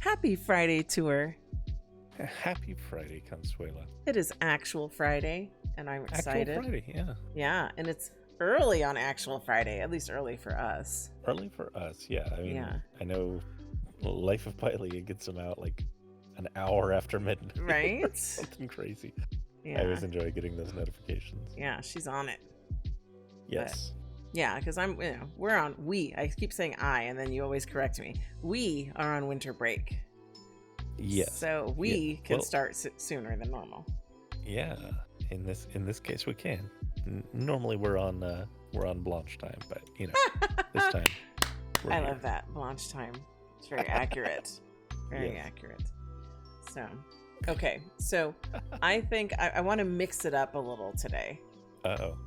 Happy Friday tour. Happy Friday, Consuela. It is actual Friday, and I'm excited. Actual Friday, yeah. Yeah, and it's early on actual Friday, at least early for us. Early for us, yeah. I mean, Yeah. I know Life of Piley gets them out like an hour after midnight. Right? Something crazy. Yeah. I always enjoy getting those notifications. Yeah, she's on it. Yes. Yeah, because I keep saying I, and then you always correct me. We are on winter break. Yes. So we can start sooner than normal. Yeah. In this case, we can. Normally we're on Blanche time, but this time. I love that Blanche time. It's very accurate. Very accurate. So, okay. So, I think I want to mix it up a little today. Uh-oh.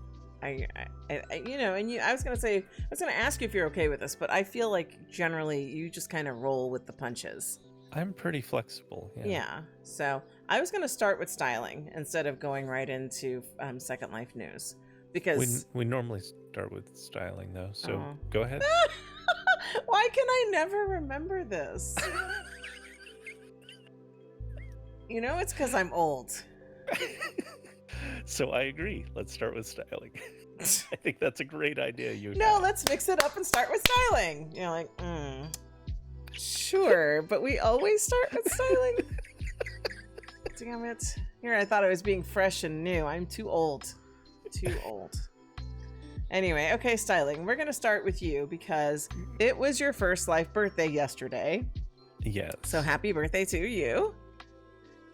I was gonna ask you if you're okay with this, but I feel like generally you just kind of roll with the punches. I'm pretty flexible. Yeah. So I was gonna start with styling instead of going right into Second Life news because we normally start with styling though. So go ahead. Why can I never remember this? It's because I'm old. So I agree. Let's start with styling. I think that's a great idea. Let's mix it up and start with styling. Sure, but we always start with styling. Damn it. Here, I thought I was being fresh and new. I'm too old. Anyway, okay, styling. We're going to start with you because it was your first life birthday yesterday. Yes. So happy birthday to you.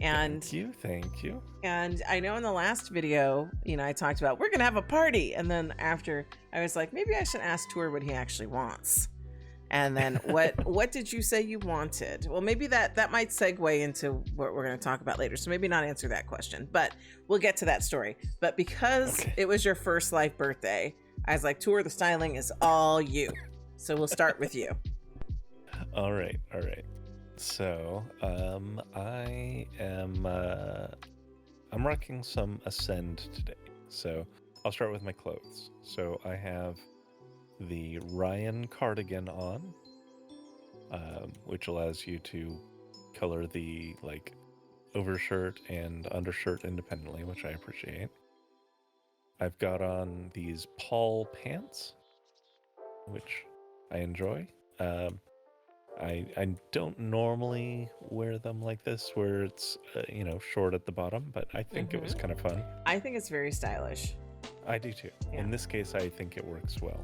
And Thank you. And I know in the last video, I talked about we're going to have a party. And then after I was like, maybe I should ask Tor what he actually wants. And then what did you say you wanted? Well, maybe that might segue into what we're going to talk about later. So maybe not answer that question, but we'll get to that story. But because it was your first life birthday, I was like, Tor, the styling is all you. So we'll start with you. All right. So, I'm rocking some Ascend today. So I'll start with my clothes. So I have the Ryan cardigan on, which allows you to color the overshirt and undershirt independently, which I appreciate. I've got on these Paul pants, which I enjoy. I don't normally wear them like this, where it's short at the bottom, but I think it was kind of fun. I think it's very stylish. I do too. Yeah. In this case, I think it works well.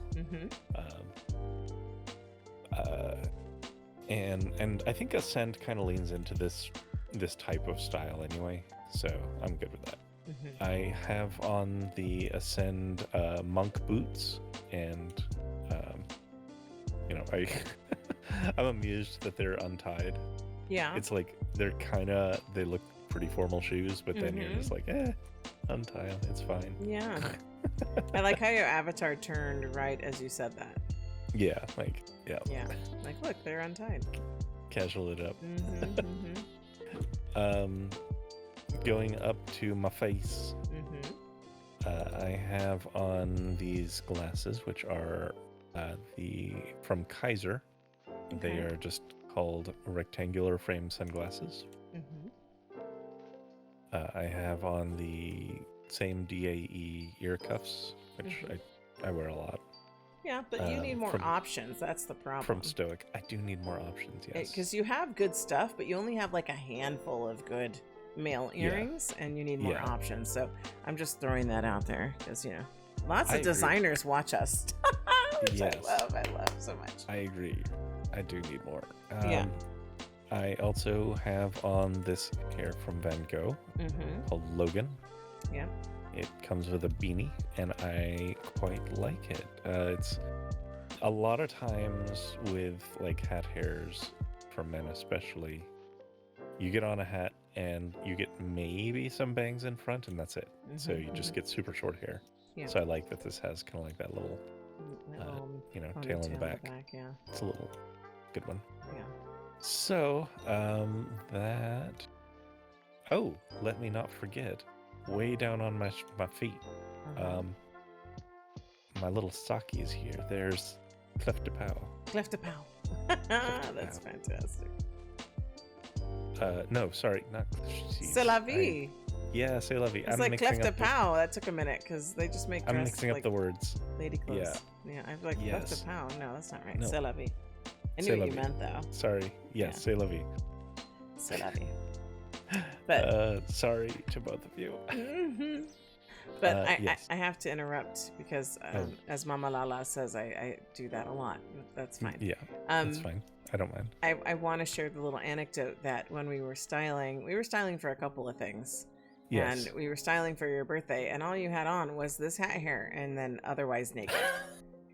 And I think Ascend kind of leans into this type of style anyway, so I'm good with that. I have on the Ascend monk boots, and I'm amused that they're untied. Yeah. It's like they look pretty formal shoes, but then you're just like, untie them, it's fine. Yeah. I like how your avatar turned right as you said that. Yeah. Yeah. Like, look, they're untied. Casual it up. Going up to my face, I have on these glasses, which are from Kaiser. They are just called rectangular frame sunglasses. I have on the same DAE ear cuffs, which I wear a lot. Yeah, but you need more options. That's the problem. From Stoic, I do need more options, yes. Because you have good stuff, but you only have like a handful of good male earrings, and you need more options. So I'm just throwing that out there because, lots of designers watch us, which I love so much. I agree. I do need more. I also have on this hair from Van Gogh called Logan. Yeah. It comes with a beanie, and I quite like it. It's a lot of times with hat hairs, for men especially, you get on a hat and you get maybe some bangs in front, and that's it. So you just get super short hair. Yeah. So I like that this has kind of like that little, tail in the back. Yeah. It's a little good one. Yeah. So, let me not forget, way down on my feet, my little sockie is here. There's Clef de Pow. That's fantastic. No, sorry, not cliché. C'est la vie. Yeah, c'est la vie. It's like clef de pow. That took a minute because they just make. I'm mixing up the words. Lady clothes. Yeah. I'm like clef de pow. No, that's not right. No. C'est la vie. I knew what you meant though. Sorry. Yes, c'est la vie. C'est la vie. But sorry to both of you. Mm-hmm. But yes. I have to interrupt because as Mama LaLa says, I do that a lot. That's fine. Yeah, that's fine. I don't mind. I want to share the little anecdote that when we were styling for a couple of things. Yes. And we were styling for your birthday, and all you had on was this hat hair and then otherwise naked.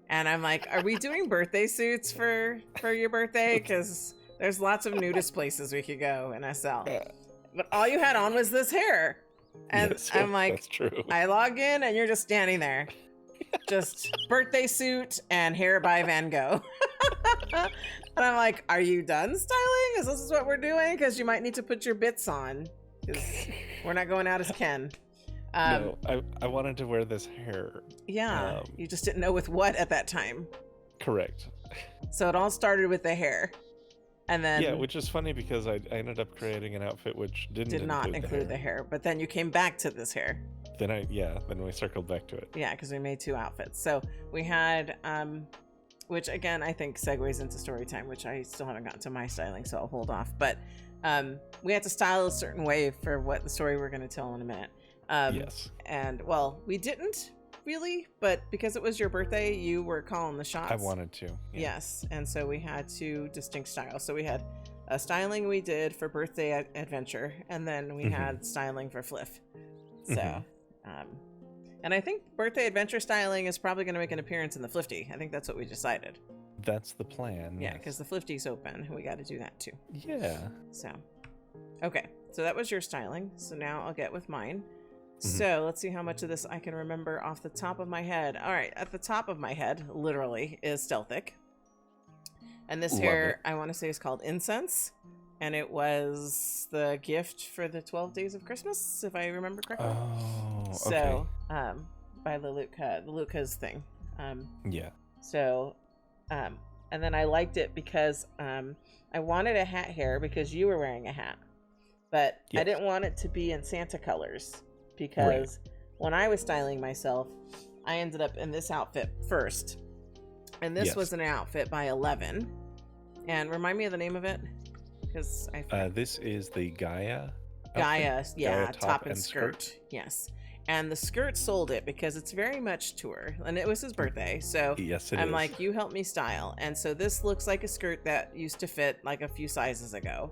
And I'm like, are we doing birthday suits for your birthday? Because there's lots of nudist places we could go in SL. But all you had on was this hair. And yes, I'm like, that's true. I log in and you're just standing there. Just birthday suit and hair by Van Gogh. And I'm like, are you done styling? Is this what we're doing? Because you might need to put your bits on. Because we're not going out as Ken. No, I wanted to wear this hair. Yeah, you just didn't know with what at that time. Correct. So it all started with the hair. And then yeah, which is funny because I ended up creating an outfit which did not include the hair. But then you came back to this hair. Then we circled back to it. Yeah, because we made 2 outfits. So we had, which again, I think segues into story time, which I still haven't gotten to my styling, so I'll hold off. But we had to style a certain way for what the story we're going to tell in a minute. Yes. And, well, we didn't really, but because it was your birthday, you were calling the shots. I wanted to. Yeah. Yes. And so we had 2 distinct styles. So we had a styling we did for birthday adventure, and then we had styling for FLF. So, and I think birthday adventure styling is probably going to make an appearance in the Flifty. I think that's what we decided. That's the plan. Yeah, yes. because the Flifty's open. We got to do that too. Yeah. So, okay. So that was your styling. So now I'll get with mine. So let's see how much of this I can remember off the top of my head. All right, at the top of my head, literally, is Stealthic. And this hair, I want to say, is called Incense. And it was the gift for the 12 Days of Christmas, if I remember correctly. Oh, okay. So, by Leluka's thing. Yeah. So, and then I liked it because I wanted a hat hair because you were wearing a hat. But I didn't want it to be in Santa colors. Because when I was styling myself, I ended up in this outfit first. And this was an outfit by 11. And remind me of the name of it? Because this is the Gaia. Gaia, yeah, top and skirt. Yes. And the skirt sold it because it's very much tour. And it was his birthday. So I'm like, you help me style. And so this looks like a skirt that used to fit like a few sizes ago.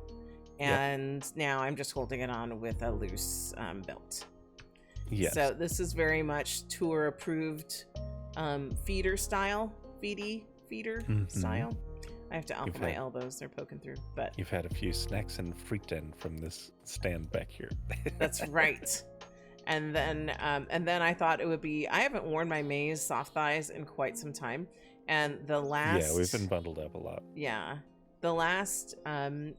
And now I'm just holding it on with a loose belt. Yes. So this is very much tour approved feeder style, feeder style. I have to alpha my elbows; they're poking through. But you've had a few snacks and friten from this stand back here. That's right. And then I thought it would be. I haven't worn my Maze soft thighs in quite some time, and the last we've been bundled up a lot. Yeah, the last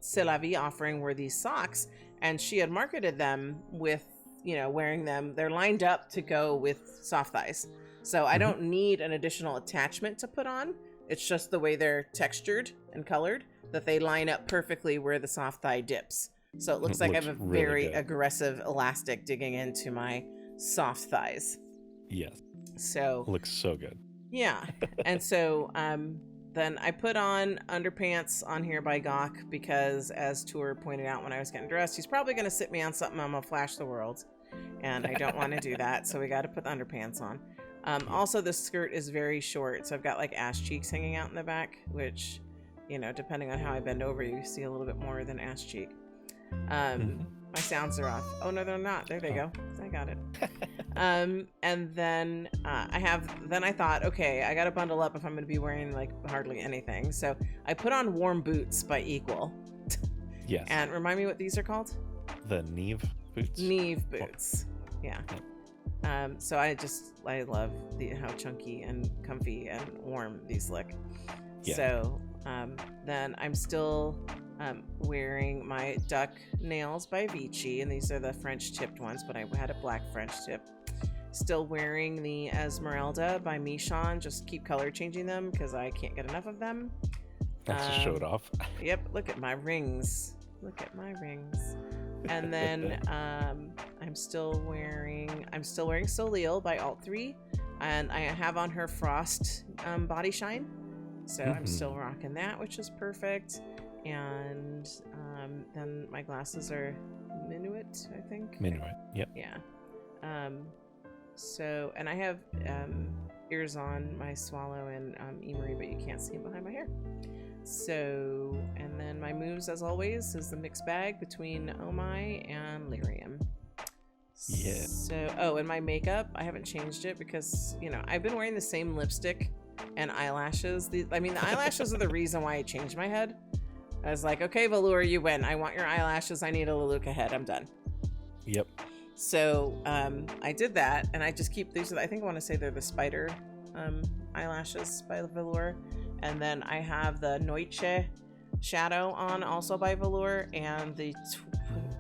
C'est la vie offering were these socks, and she had marketed them with. Wearing them, they're lined up to go with soft thighs. So I don't need an additional attachment to put on. It's just the way they're textured and colored that they line up perfectly where the soft thigh dips. So it looks like I have a very aggressive elastic digging into my soft thighs. Yes. So looks so good. Yeah. And so then I put on underpants on here by Gawk because, as Tour pointed out when I was getting dressed, he's probably going to sit me on something I'm going to flash the world. And I don't want to do that, so we got to put the underpants on. Also, the skirt is very short, so I've got like ass cheeks hanging out in the back, which, depending on how I bend over, you see a little bit more than ass cheek. My sounds are off. Oh, no, they're not. There they go. I got it. And then I thought, okay, I got to bundle up if I'm going to be wearing like hardly anything. So I put on warm boots by Equal. Yes. And remind me what these are called? The Neve boots. Neve boots. Yeah. So I love how chunky and comfy and warm these look. Yeah. So then I'm still wearing my duck nails by Vici, and these are the French tipped ones, but I had a black French tip. Still wearing the Esmeralda by Michon, just keep color changing them because I can't get enough of them. That's just show it off. Yep, look at my rings. Look at my rings. And then I'm still wearing Soleil by Alt3, and I have on her Frost body shine. So I'm still rocking that, which is perfect. And then my glasses are Minuet, I think. Minuet, yep. Yeah. So, and I have ears on my Swallow and Emery, but you can't see them behind my hair. So, and then my moves, as always, is the mixed bag between Oh My and Lyrium. Yeah. So, oh, and my makeup, I haven't changed it because, you know, I've been wearing the same lipstick and eyelashes. The eyelashes are the reason why I changed my head. I was like, okay, Velour, you win. I want your eyelashes. I need a Lelouch head. I'm done. Yep. So I did that, and I just keep these. I think I want to say they're the spider eyelashes by Velour. And then I have the Noche shadow on, also by Velour, and the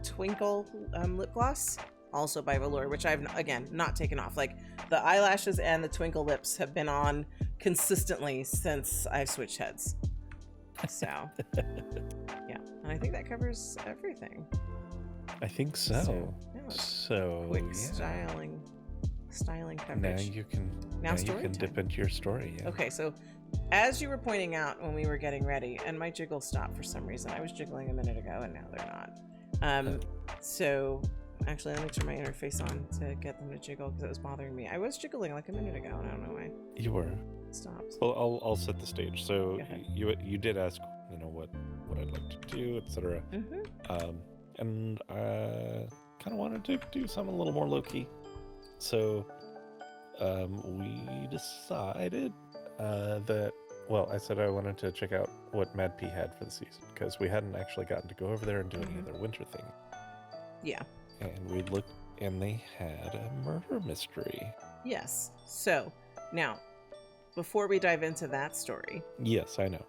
Twinkle lip gloss, also by Velour, which I've, again, not taken off. Like, the eyelashes and the Twinkle lips have been on consistently since I switched heads. So, yeah. And I think that covers everything. I think so. Quick styling coverage. Now you can dip into your story. Yeah. Okay, so as you were pointing out when we were getting ready, and my jiggle stopped for some reason. I was jiggling a minute ago, and now they're not. So actually, let me turn my interface on to get them to jiggle because it was bothering me. I was jiggling like a minute ago, and I don't know why. You were. It stopped. Well, I'll set the stage. So you did ask, you know, what I'd like to do, etc. And I kind of wanted to do something a little more low-key. So we decided that, well, I said I wanted to check out what Mad P had for the season, because we hadn't actually gotten to go over there and do any of their winter thing. Yeah. And we looked, and they had a murder mystery. Yes. So, now, before we dive into that story. Yes, I know.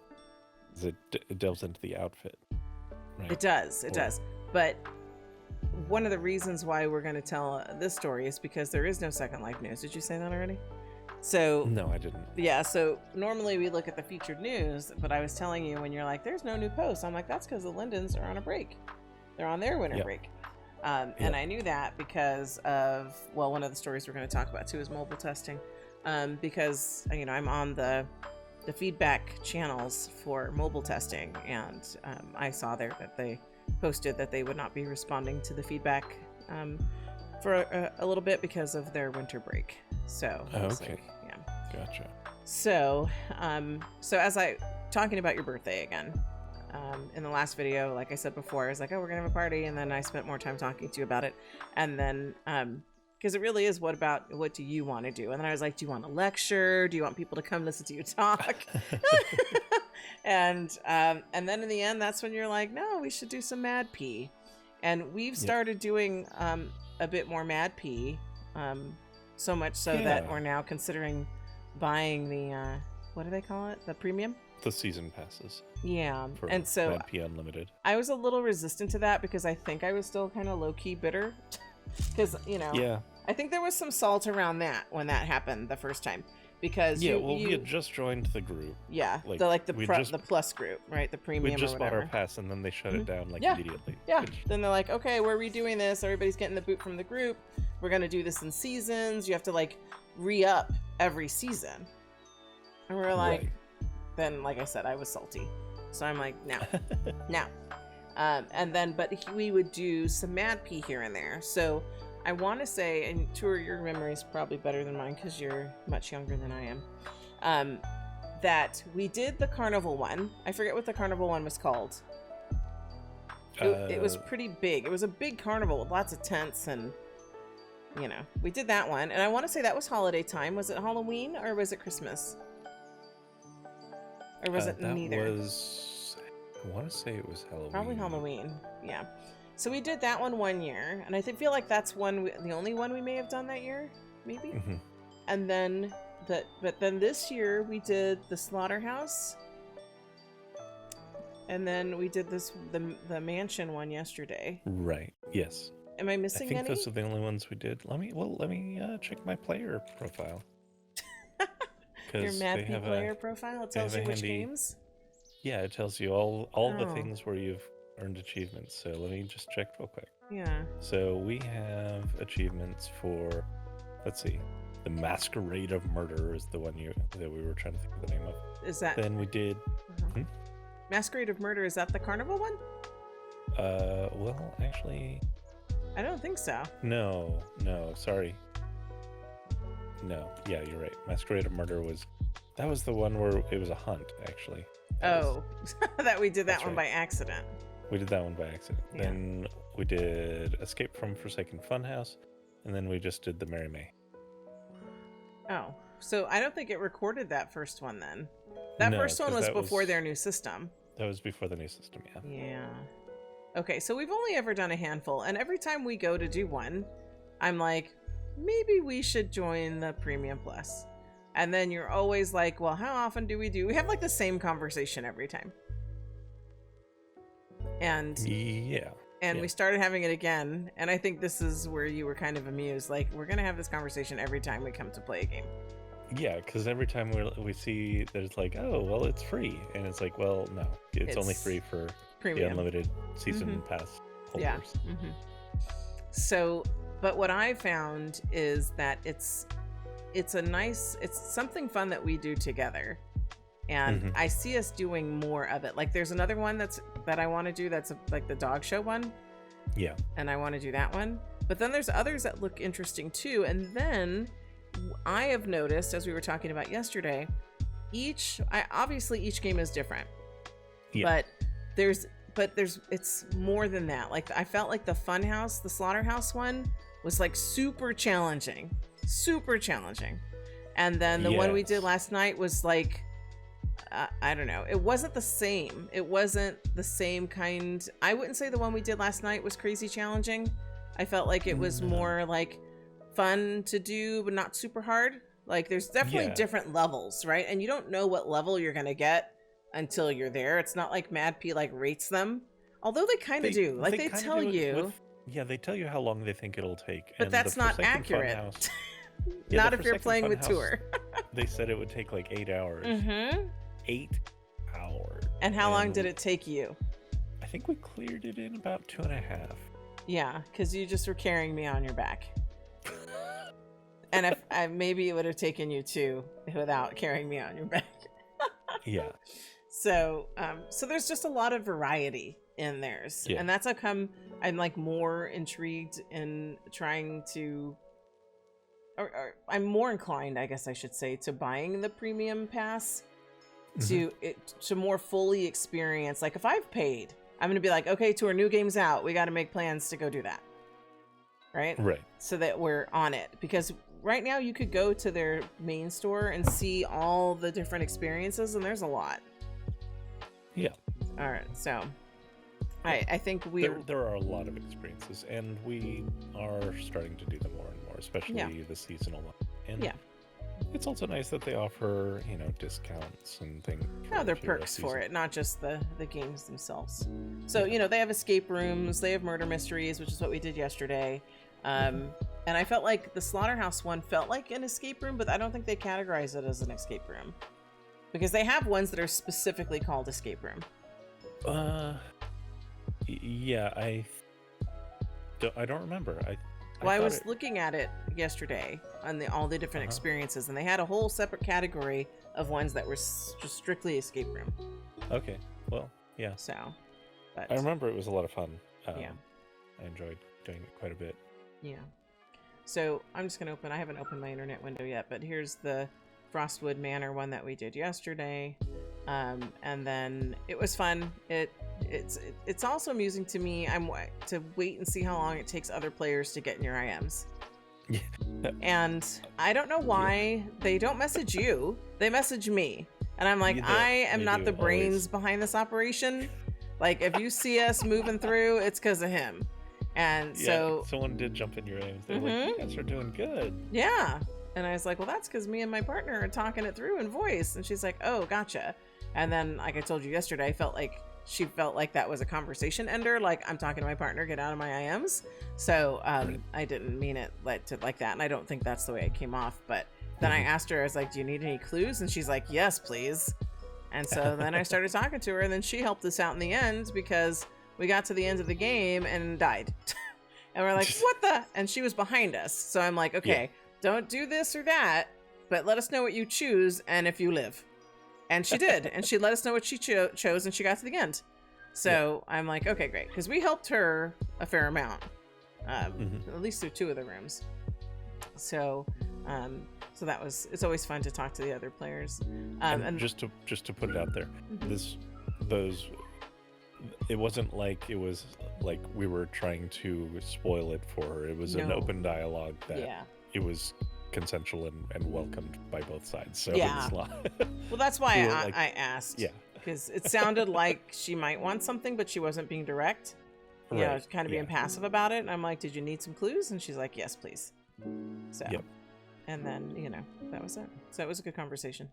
It delves into the outfit. Right? It does. It does. But one of the reasons why we're going to tell this story is because there is no Second Life news. Did you say that already? So no, I didn't. Yeah, so normally we look at the featured news, but I was telling you when you're like, there's no new posts. I'm like, that's because the Lindens are on a break. They're on their winter break. And I knew that because of, well, one of the stories we're going to talk about too is mobile testing. Because, you know, I'm on the feedback channels for mobile testing, and I saw there that they posted that they would not be responding to the feedback for a little bit because of their winter break. So okay, yeah, gotcha. So as I talking about your birthday again, in the last video, like I said before, I was like, oh, we're gonna have a party, and then I spent more time talking to you about it, and then because it really is what do you want to do? And then I was like, do you want a lecture? Do you want people to come listen to you talk? And then in the end, that's when you're like, no, we should do some Mad P. And we've started doing a bit more Mad P, so much so that we're now considering buying the, what do they call it? The premium? The season passes. Yeah. For and so Mad P Unlimited. I was a little resistant to that because I think I was still kind of low-key bitter. Because, you know, I think there was some salt around that when that happened the first time. Because we had just joined the group. Yeah, the plus group, right? The premium. We just or bought whatever. our pass, and then they shut it down immediately. Yeah. Then they're like, okay, we're redoing this. Everybody's getting the boot from the group. We're gonna do this in seasons. You have to like re-up every season. And we're like, then like I said, I was salty, so I'm like, no. And then, but we would do some Mad P here and there. So I want to say, and Tori, your memory is probably better than mine because you're much younger than I am, that we did the carnival one. I forget what the carnival one was called. It was pretty big. It was a big carnival with lots of tents, and, you know, we did that one. And I want to say that was holiday time. Was it Halloween or was it Christmas? Or was it neither? I want to say it was Halloween. Probably Halloween, yeah. So we did that one year, and I feel like that's the only one we may have done that year, maybe. Mm-hmm. And then but then this year we did the slaughterhouse, and then we did the mansion one yesterday. Right. Yes. Am I missing any? I think those are the only ones we did. Let me check my player profile. Your Mad P player profile. It tells you which games. Yeah, it tells you all the things where you've earned achievements. So let me just check real quick. Yeah. So we have achievements for, let's see, the Masquerade of Murder is the one that we were trying to think of the name of. Is that? Then we did. Masquerade of Murder, is that the carnival one? Well, actually, I don't think so. no, sorry. No, yeah, you're right. Masquerade of Murder that was the one where it was a hunt, actually. That we did that one right. by accident. We did that one by accident. Yeah. Then we did Escape from Forsaken Funhouse, and then we just did the Mary May. Oh, so I don't think it recorded that first one then. That No, first one 'cause was that before was- their new system. That was before the new system, yeah. Yeah. Okay, so we've only ever done a handful, and every time we go to do one, I'm like, maybe we should join the Premium Plus. And then you're always like, well, how often do we do? We have like the same conversation every time. And Yeah. we started having it again, and I think this is where you were kind of amused. Like, we're going to have this conversation every time we come to play a game. Yeah, because every time we see that it's like, oh, well, it's free. And it's like, well, no. It's only free for the Premium. unlimited season pass holders. Yeah. So, but what I found is that it's something fun that we do together, and I see us doing more of it. Like, there's another one that I want to do that's like the dog show one. Yeah. And I want to do that one. But then there's others that look interesting too. And then I have noticed, as we were talking about yesterday, each game is different. Yeah. But it's more than that. Like, I felt like the Funhouse, the Slaughterhouse one was like super challenging. And then the one we did last night was like, I don't know. It wasn't the same. It wasn't the same kind. I wouldn't say the one we did last night was crazy challenging. I felt like it was more like fun to do, but not super hard. Like, there's definitely different levels, right? And you don't know what level you're going to get until you're there. It's not like Mad P like rates them. Although they kind of do. Like, they tell you. They tell you how long they think it'll take. But that's not accurate. Not if you're playing with Tour. They said it would take like 8 hours. 8 hours. And how long did it take you? I think we cleared it in about 2.5. Yeah, because you just were carrying me on your back. And if maybe it would have taken you 2 without carrying me on your back. Yeah. So there's just a lot of variety in theirs. Yeah. And that's how come I'm like more intrigued in trying to, or I'm more inclined, I guess I should say, to buying the premium pass to more fully experience. Like, if I've paid, I'm going to be like, okay, Tour, new game's out. We got to make plans to go do that. Right? So that we're on it. Because right now you could go to their main store and see all the different experiences, and there's a lot. Yeah. All right. So I think there are a lot of experiences, and we are starting to do them more and more, especially the seasonal one. And it's also nice that they offer, discounts and things. Oh, there are perks for it, not just the games themselves. So, they have escape rooms, they have murder mysteries, which is what we did yesterday. And I felt like the Slaughterhouse one felt like an escape room, but I don't think they categorize it as an escape room. Because they have ones that are specifically called escape room. Yeah, I don't remember. I was looking at it yesterday on all the different experiences, and they had a whole separate category of ones that were just strictly escape room. Okay, well, yeah. So, but I remember it was a lot of fun. Yeah, I enjoyed doing it quite a bit. Yeah. So I'm just gonna I haven't opened my internet window yet, but here's the Frostwood Manor one that we did yesterday, and then it was fun. It's also amusing to me. I'm to wait and see how long it takes other players to get in your IMs. Yeah. And I don't know why they don't message you. They message me, and I'm like, I am not the brains behind this operation. Like, if you see us moving through, it's because of him. And so someone did jump in your IMs. They're like, you guys are doing good. Yeah. And I was like, well, that's because me and my partner are talking it through in voice. And she's like, oh, gotcha. And then, like I told you yesterday, she felt like that was a conversation ender. Like, I'm talking to my partner, get out of my IMs. So I didn't mean it like that. And I don't think that's the way it came off. But then I asked her, I was like, do you need any clues? And she's like, yes, please. And so then I started talking to her. And then she helped us out in the end because we got to the end of the game and died. And we're like, what the? And she was behind us. So I'm like, okay, don't do this or that, but let us know what you choose and if you live. And she did. And she let us know what she chose, and she got to the end. So I'm like, okay, great. Because we helped her a fair amount, at least through 2 of the rooms. So that was, it's always fun to talk to the other players. And just to put it out there, it wasn't like it was like we were trying to spoil it for her. It was an open dialogue that it was consensual and welcomed by both sides. So it's not. Well, that's why I asked. Yeah. Because it sounded like she might want something, but she wasn't being direct. You know, kind of being passive about it. And I'm like, did you need some clues? And she's like, yes, please. So, and then, you know, that was it. So it was a good conversation.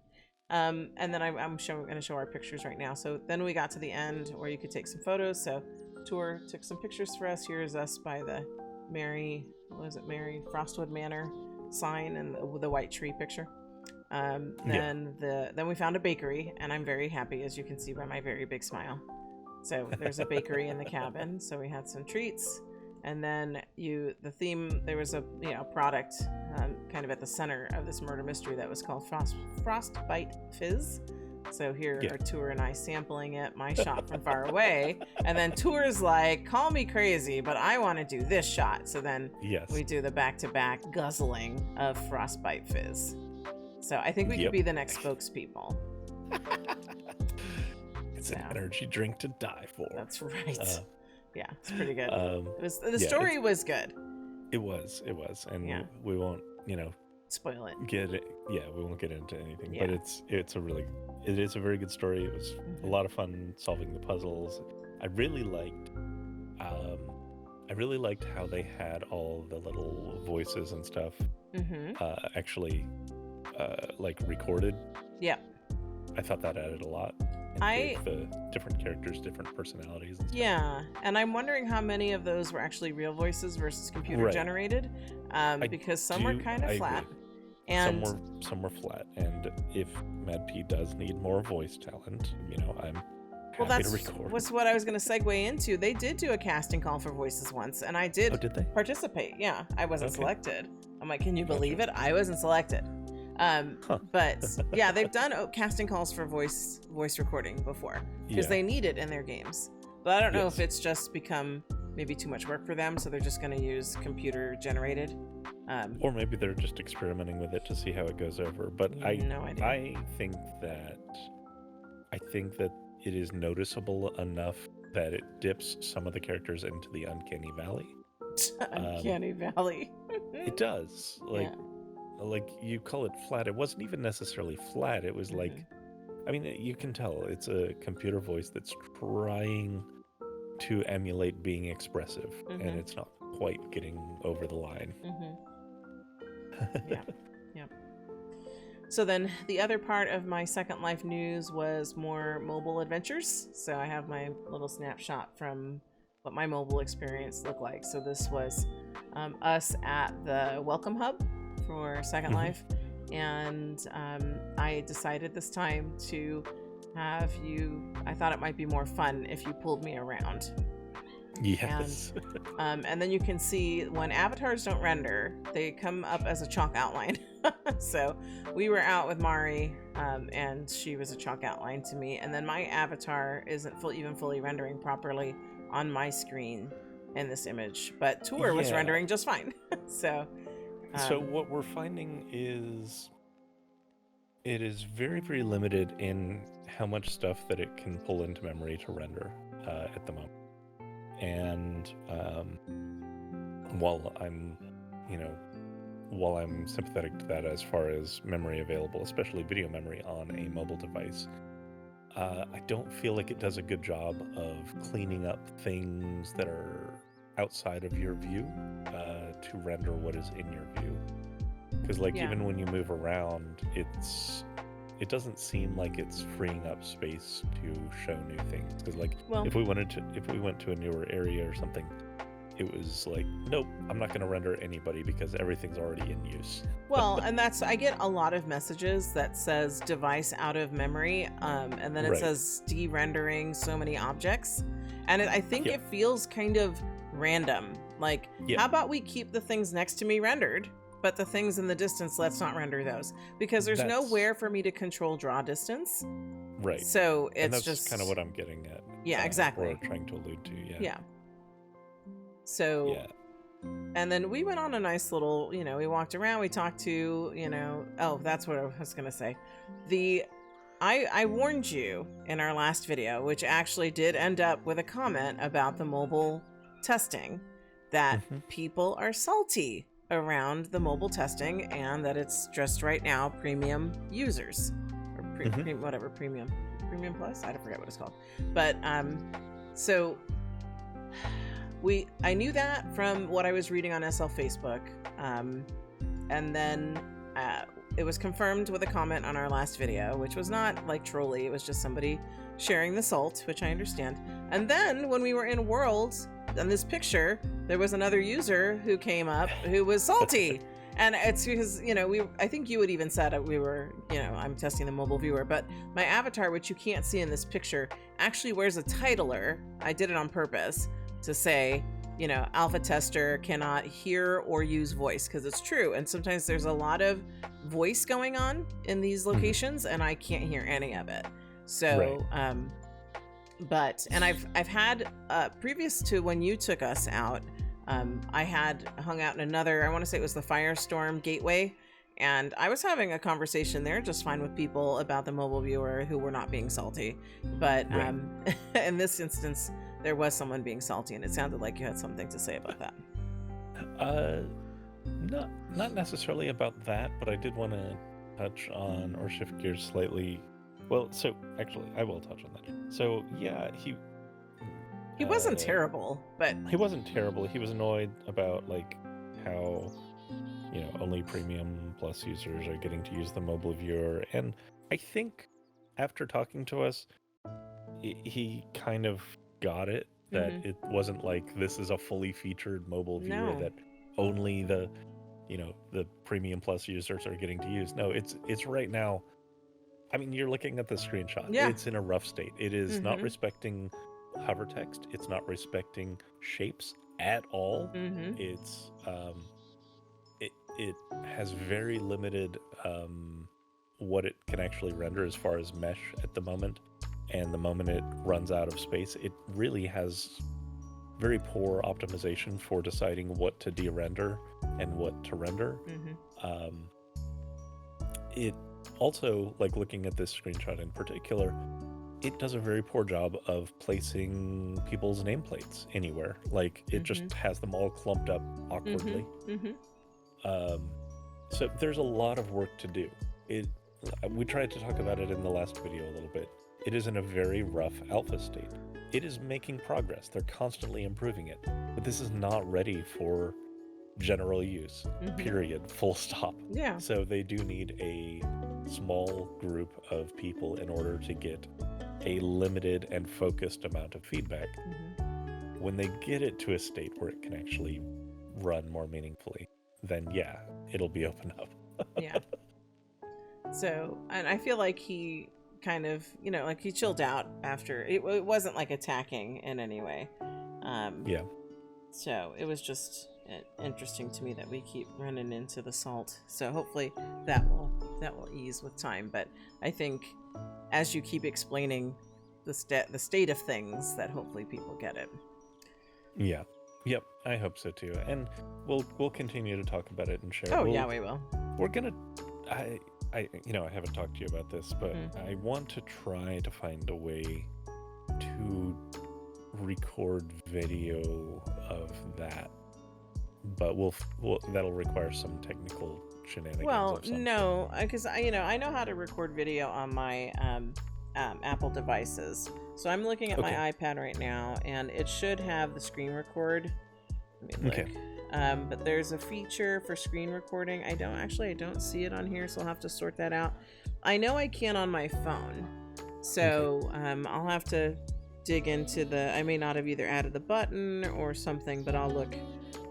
And then I'm going to show our pictures right now. So then we got to the end where you could take some photos. So Tour took some pictures for us. Here's us by the Mary Frostwood Manor sign and the white tree picture. Then we found a bakery, and I'm very happy, as you can see by my very big smile. So there's a bakery in the cabin. So we had some treats. And then the theme, there was a product kind of at the center of this murder mystery that was called Frostbite Fizz. So here are Tour and I sampling it, my shot from far away. And then Tour's like, call me crazy, but I want to do this shot. So then we do the back-to-back guzzling of Frostbite Fizz. So I think we could be the next spokespeople. It's an energy drink to die for. That's right. Yeah, it's pretty good. The story was good. It was, and we won't, spoil it. We won't get into anything. But it is a very good story. It was a lot of fun solving the puzzles. I really liked how they had all the little voices and stuff actually like recorded. Yeah. I thought that added a lot. Gave the different characters different personalities and stuff. Yeah, and I'm wondering how many of those were actually real voices versus computer generated, because some were kind of flat. Agree. And some were flat, and if Mad P does need more voice talent, I'm happy to record. That's what I was going to segue into. They did do a casting call for voices once, and I did, participate. Yeah, I wasn't selected. I'm like, can you believe it? I wasn't selected. But yeah, they've done casting calls for voice recording before because they need it in their games. But I don't know if it's just become maybe too much work for them, so they're just going to use computer generated. Or maybe they're just experimenting with it to see how it goes over. But no idea. I think that it is noticeable enough that it dips some of the characters into the uncanny valley. Uncanny valley. It does. Like you call it flat. It wasn't even necessarily flat. It was like, I mean, you can tell it's a computer voice that's trying to emulate being expressive, and it's not quite getting over the line. Yeah. So then the other part of my Second Life news was more mobile adventures. So I have my little snapshot from what my mobile experience looked like. So this was us at the Welcome Hub for Second Life, and I decided this time to have I thought it might be more fun if you pulled me around. Yes. And then you can see when avatars don't render, they come up as a chalk outline. So we were out with Mari, and she was a chalk outline to me, and then my avatar isn't even fully rendering properly on my screen in this image, but Tour was rendering just fine. So what we're finding is it is very, very limited in how much stuff that it can pull into memory to render at the moment. And while I'm sympathetic to that as far as memory available, especially video memory on a mobile device, I don't feel like it does a good job of cleaning up things that are outside of your view to render what is in your view. Because even when you move around, it doesn't seem like it's freeing up space to show new things. Because if we went to a newer area or something, it was like, nope, I'm not going to render anybody because everything's already in use. Well, and I get a lot of messages that says device out of memory, and then it says de-rendering so many objects. And I think it feels kind of random. Like, how about we keep the things next to me rendered, but the things in the distance, let's not render those, because there's nowhere for me to control draw distance. Right. So it's that's just kind of what I'm getting at. Yeah, exactly. Or trying to allude to. Yeah. So, and then we went on a nice little, we walked around, we talked to, oh, that's what I was going to say. I warned you in our last video, which actually did end up with a comment about the mobile testing, that people are salty around the mobile testing, and that it's just right now premium users, or premium plus, I forget what it's called. But so I knew that from what I was reading on SL Facebook, and then it was confirmed with a comment on our last video, which was not like trolly, it was just somebody sharing the salt, which I understand. And then when we were in Worlds, in this picture, there was another user who came up who was salty. And it's because, I think you had even said we were, I'm testing the mobile viewer, but my avatar, which you can't see in this picture, actually wears a titler. I did it on purpose to say, alpha tester cannot hear or use voice, because it's true. And sometimes there's a lot of voice going on in these locations and I can't hear any of it. So, and I've had, previous to when you took us out, I had hung out in another, I want to say it was the Firestorm Gateway, and I was having a conversation there just fine with people about the mobile viewer who were not being salty. But in this instance, there was someone being salty, and it sounded like you had something to say about that. Not necessarily about that, but I did want to touch on, or shift gears slightly. Well, so actually, I will touch on that. So yeah, he wasn't terrible, but he wasn't terrible. He was annoyed about like how, only premium plus users are getting to use the mobile viewer. And I think after talking to us, he kind of got it, that it wasn't like this is a fully featured mobile viewer that only the premium plus users are getting to use. No, it's right now. I mean, you're looking at the screenshot. Yeah. It's in a rough state. It is not respecting hover text. It's not respecting shapes at all. It's it has very limited what it can actually render as far as mesh at the moment. And the moment it runs out of space, it really has very poor optimization for deciding what to de-render and what to render. It also, like looking at this screenshot in particular, it does a very poor job of placing people's nameplates anywhere. Like it just has them all clumped up awkwardly. So there's a lot of work to do. We tried to talk about it in the last video a little bit. It is in a very rough alpha state. It is making progress. They're constantly improving it. But this is not ready for general use, period, full stop. Yeah. So they do need a small group of people in order to get a limited and focused amount of feedback. When they get it to a state where it can actually run more meaningfully, then yeah, it'll be open up. Yeah. So, and I feel like he kind of, like he chilled out after. It wasn't like attacking in any way. So it was just interesting to me that we keep running into the salt. So hopefully that will ease with time. But I think as you keep explaining the state of things, that hopefully people get it. Yeah. Yep. I hope so too. And we'll continue to talk about it and share. Oh, yeah, we will. We're gonna. I haven't talked to you about this, but I want to try to find a way to record video of that. But that'll require some technical shenanigans. Well, no, because I know how to record video on my Apple devices. So I'm looking at my iPad right now, and it should have the screen record. Let me look. Okay. But there's a feature for screen recording. I don't see it on here, so I'll have to sort that out. I know I can on my phone, so I'll have to dig into I may not have either added the button or something, but I'll look.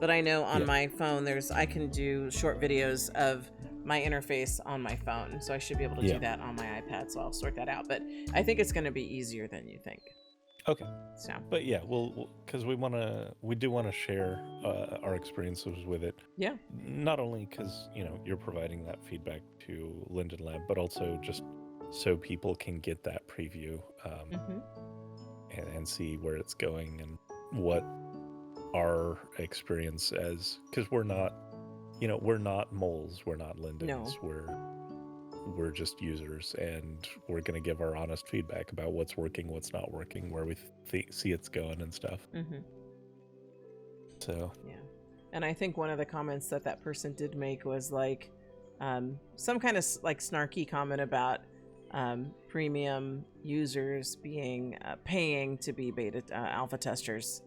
But I know on my phone I can do short videos of my interface on my phone, so I should be able to do that on my iPad, so I'll sort that out. But I think it's going to be easier than you think. Okay. So But yeah, because we do want to share our experiences with it. yeah. Not only because you're providing that feedback to Linden Lab, but also just so people can get that preview Mm-hmm. and see where it's going and what our experience as, because we're not moles, we're not Lindens, we're just users, and we're going to give our honest feedback about what's working, what's not working, where we see it's going and stuff. Mm-hmm. So yeah. And I think one of the comments that person did make was like some kind of like snarky comment about premium users being paying to be beta alpha testers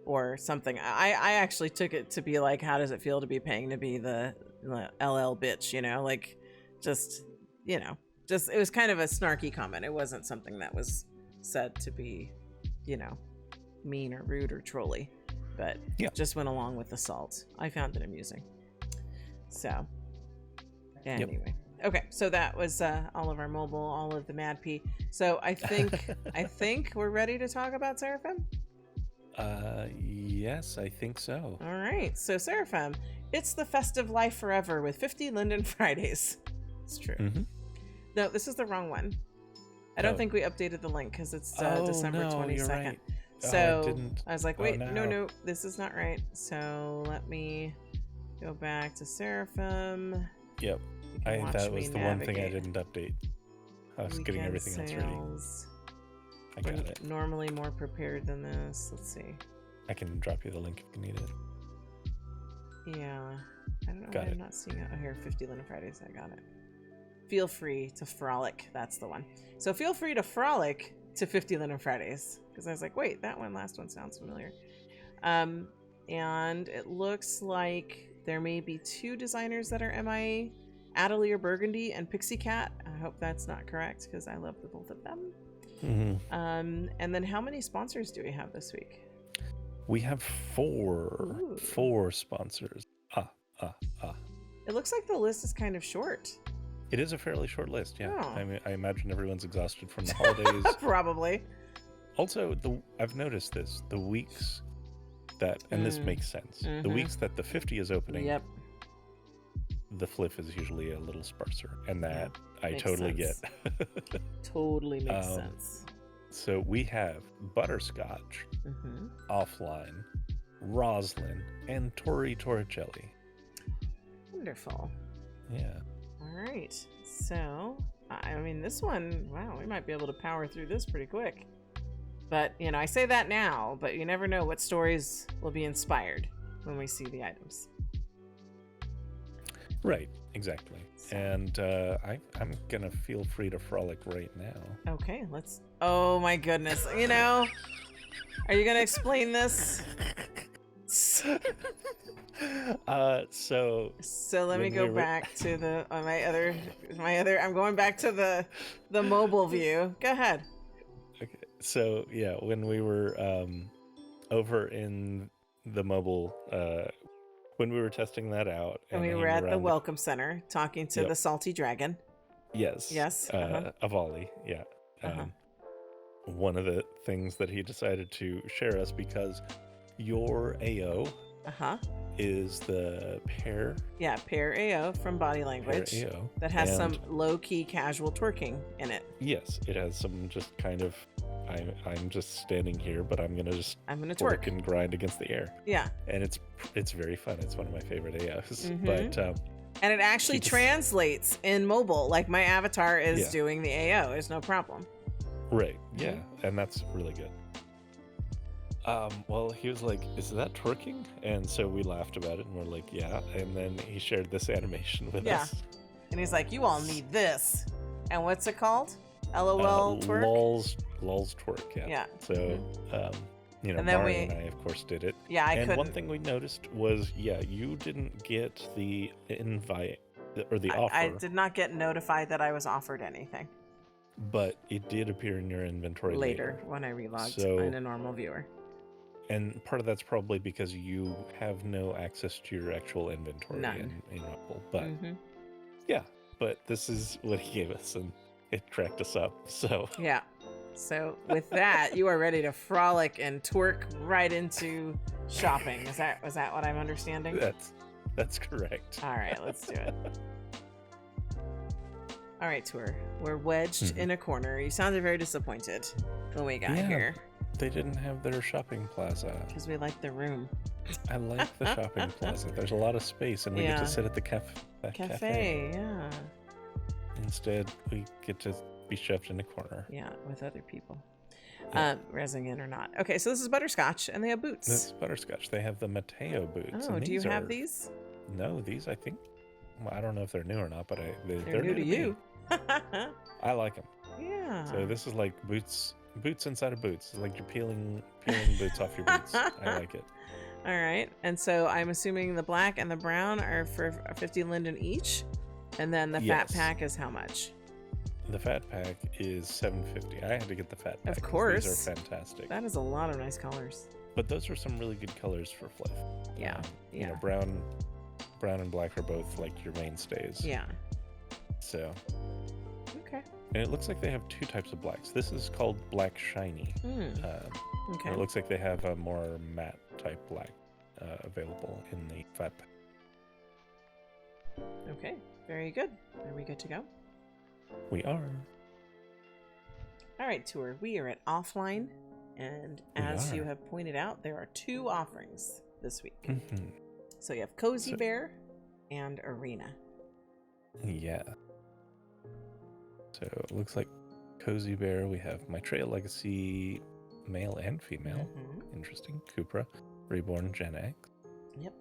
or something. I actually took it to be like, how does it feel to be paying to be the LL bitch, like just it was kind of a snarky comment. It wasn't something that was said to be mean or rude or trolly, but just went along with the salt. I found it amusing. So anyway. Okay, so that was all of our mobile, all of the Mad P. So I think we're ready to talk about Seraphim. Yes, I think so. All right, so Seraphim, it's the festive life forever with 50 Linden Fridays. It's true. Mm-hmm. No, this is the wrong one. I don't think we updated the link because it's December 22nd. You're right. So I was like, wait, no, this is not right. So let me go back to Seraphim. Yep. That was the one thing I didn't update. I was getting everything else ready. I got it. Normally more prepared than this. Let's see. I can drop you the link if you need it. Yeah. I don't know why I'm not seeing it. Oh, here, 50 Linden Fridays. I got it. Feel free to frolic. That's the one. So feel free to frolic to 50 Linden Fridays. Because I was like, wait, last one sounds familiar. And it looks like there may be 2 designers that are MIA. Atelier Burgundy and Pixicat. I hope that's not correct because I love the both of them. Mm-hmm. And then how many sponsors do we have this week? We have 4. Ooh. 4 sponsors. It looks like the list is kind of short. It is a fairly short list, yeah. Oh. I imagine everyone's exhausted from the holidays. Probably. Also, I've noticed this. The weeks that, and this makes sense, the weeks that the 50 is opening, the FLF is usually a little sparser, and that I totally get. Totally makes sense. So we have Butterscotch, Offline, Roslyn, and Tori Torricelli. Wonderful. Yeah. All right. So, I mean, this one, wow, we might be able to power through this pretty quick. But, I say that now, but you never know what stories will be inspired when we see the items. Right, exactly. And I'm going to feel free to frolic right now. Okay, let's... Oh my goodness. Are you going to explain this? So let me go back to the my other I'm going back to the mobile view. Go ahead. Okay. So yeah, when we were over in the mobile when we were testing that out, and we were at the welcome center talking to the salty dragon. Yes. Avali, yeah. One of the things that he decided to share us, because your AO is the pair. Yeah, pair AO from Body Language. Pair AO. That has some low-key casual twerking in it. Yes, it has some just kind of, I'm just standing here, but I'm gonna twerk and grind against the air. Yeah. And it's very fun. It's one of my favorite AOs. But and it actually translates in mobile. Like my avatar is doing the AO. There's no problem. Right. Yeah. And that's really good. Well, he was like, "Is that twerking?" And so we laughed about it, and we're like, "Yeah." And then he shared this animation with us. And he's like, "You all need this." And what's it called? LOL twerk. LOL's twerk. Yeah. Yeah. So, and then Mari and I, of course, did it. Yeah, I couldn't. One thing we noticed was, you didn't get the invite or the offer. I did not get notified that I was offered anything. But it did appear in your inventory later when I relogged in a normal viewer. And part of that's probably because you have no access to your actual inventory in Rumble. But but this is what he gave us, and it cracked us up. So So with that, you are ready to frolic and twerk right into shopping. Is that what I'm understanding? That's correct. All right, let's do it. All right, Tour. We're wedged in a corner. You sounded very disappointed when we got here. They didn't have their shopping plaza. Because we like the room. I like the shopping plaza. There's a lot of space, and we get to sit at the cafe. Yeah. Instead, we get to be shoved in a corner. Yeah, with other people. Rezzing in or not. Okay, so this is Butterscotch, and they have boots. This is Butterscotch. They have the Mateo boots. Oh, do you have these? No, these I think. Well, I don't know if they're new or not, but they're new to you. I like them. Yeah. So this is like boots inside of boots. It's like you're peeling boots off your boots. I like it. All right, and so I'm assuming the black and the brown are for 50 linden each, and then the fat pack is how much? The fat pack is $7.50. I had to get the fat pack. Of course. These are fantastic. That is a lot of nice colors. But those are some really good colors for FLF. Yeah. You know, brown and black are both like your mainstays. Yeah. So. Okay. And it looks like they have two types of blacks. This is called black shiny. Okay. It looks like they have a more matte type black available in the fat pack. Okay. Very good. Are we good to go? We are. All right, Tour. We are at Offline, and as you have pointed out, there are 2 offerings this week. So you have Cozy Bear and Arena. Yeah. So it looks like Cozy Bear. We have Maitreya Legacy, male and female. Interesting. Cupra, Reborn Gen X. Yep.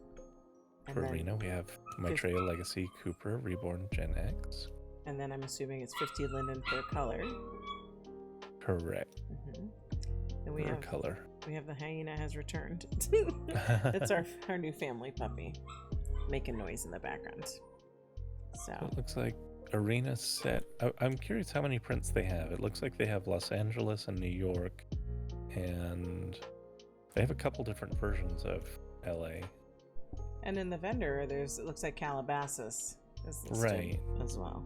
And For Arena, we have Maitreya Legacy, Cupra, Reborn Gen X. And then I'm assuming it's 50 linden per color. Correct. And we have color. We have the hyena has returned. It's our new family puppy, making noise in the background. So it looks like Arena set. I'm curious how many prints they have. It looks like they have Los Angeles and New York, and they have a couple different versions of LA. And in the vendor, it looks like Calabasas is listed as well.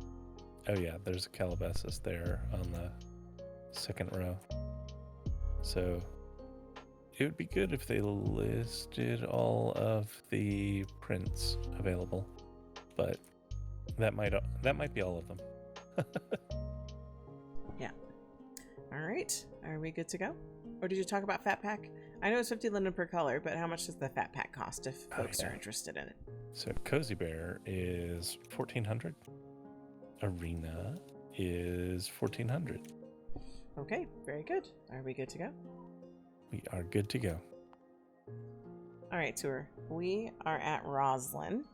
Oh yeah, there's a Calabasas there on the second row. So it would be good if they listed all of the prints available, but that might be all of them. Yeah. All right. Are we good to go? Or did you talk about fat pack? I know it's 50 linden per color, but how much does the fat pack cost if folks are interested in it? So Cozy Bear is $1,400. Arena is $1,400. Okay, very good. Are we good to go? We are good to go. All right, Tour. We are at Roslyn.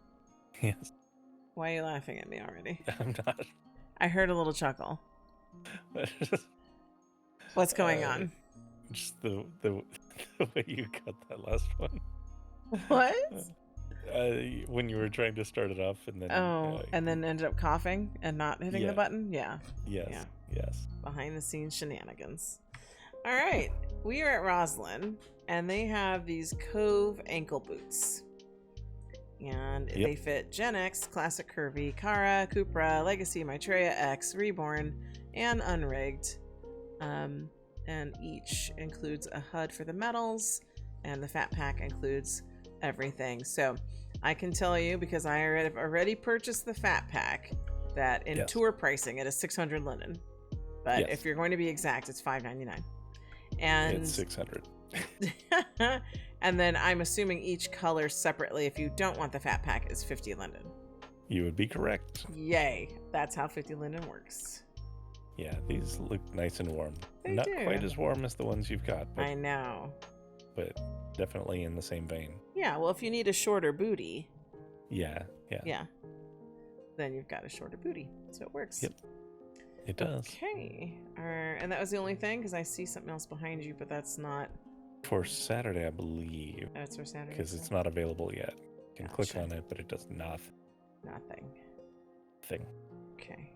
Yes. Why are you laughing at me already? I'm not. I heard a little chuckle. What's going on? Just the way you cut that last one. What? When you were trying to start it off and then and then ended up coughing and not hitting the button. Yeah. Yes. Behind the scenes shenanigans. All right, we are at Roslyn, and they have these Cove ankle boots, and they fit Gen X, Classic Curvy, Cara, Cupra, Legacy, Maitreya X, Reborn, and Unrigged. And each includes a HUD for the metals, and the fat pack includes everything. So I can tell you, because I have already purchased the fat pack, that in tour pricing it is 600 linden. But if you're going to be exact, it's $5.99. And it's 600. And then I'm assuming each color separately, if you don't want the fat pack, is 50 linden. You would be correct. Yay. That's how 50 linden works. Yeah, these look nice and warm. They Not do. quite as warm as the ones you've got. But, I know. But definitely in the same vein. Yeah, well, if you need a shorter booty. Yeah. Then you've got a shorter booty. So it works. Yep. It does. Okay. And that was the only thing? Because I see something else behind you, but that's not... For Saturday, I believe. Oh, it's for Saturday. Because it's not available yet. You can click on it, but it does nothing. Okay.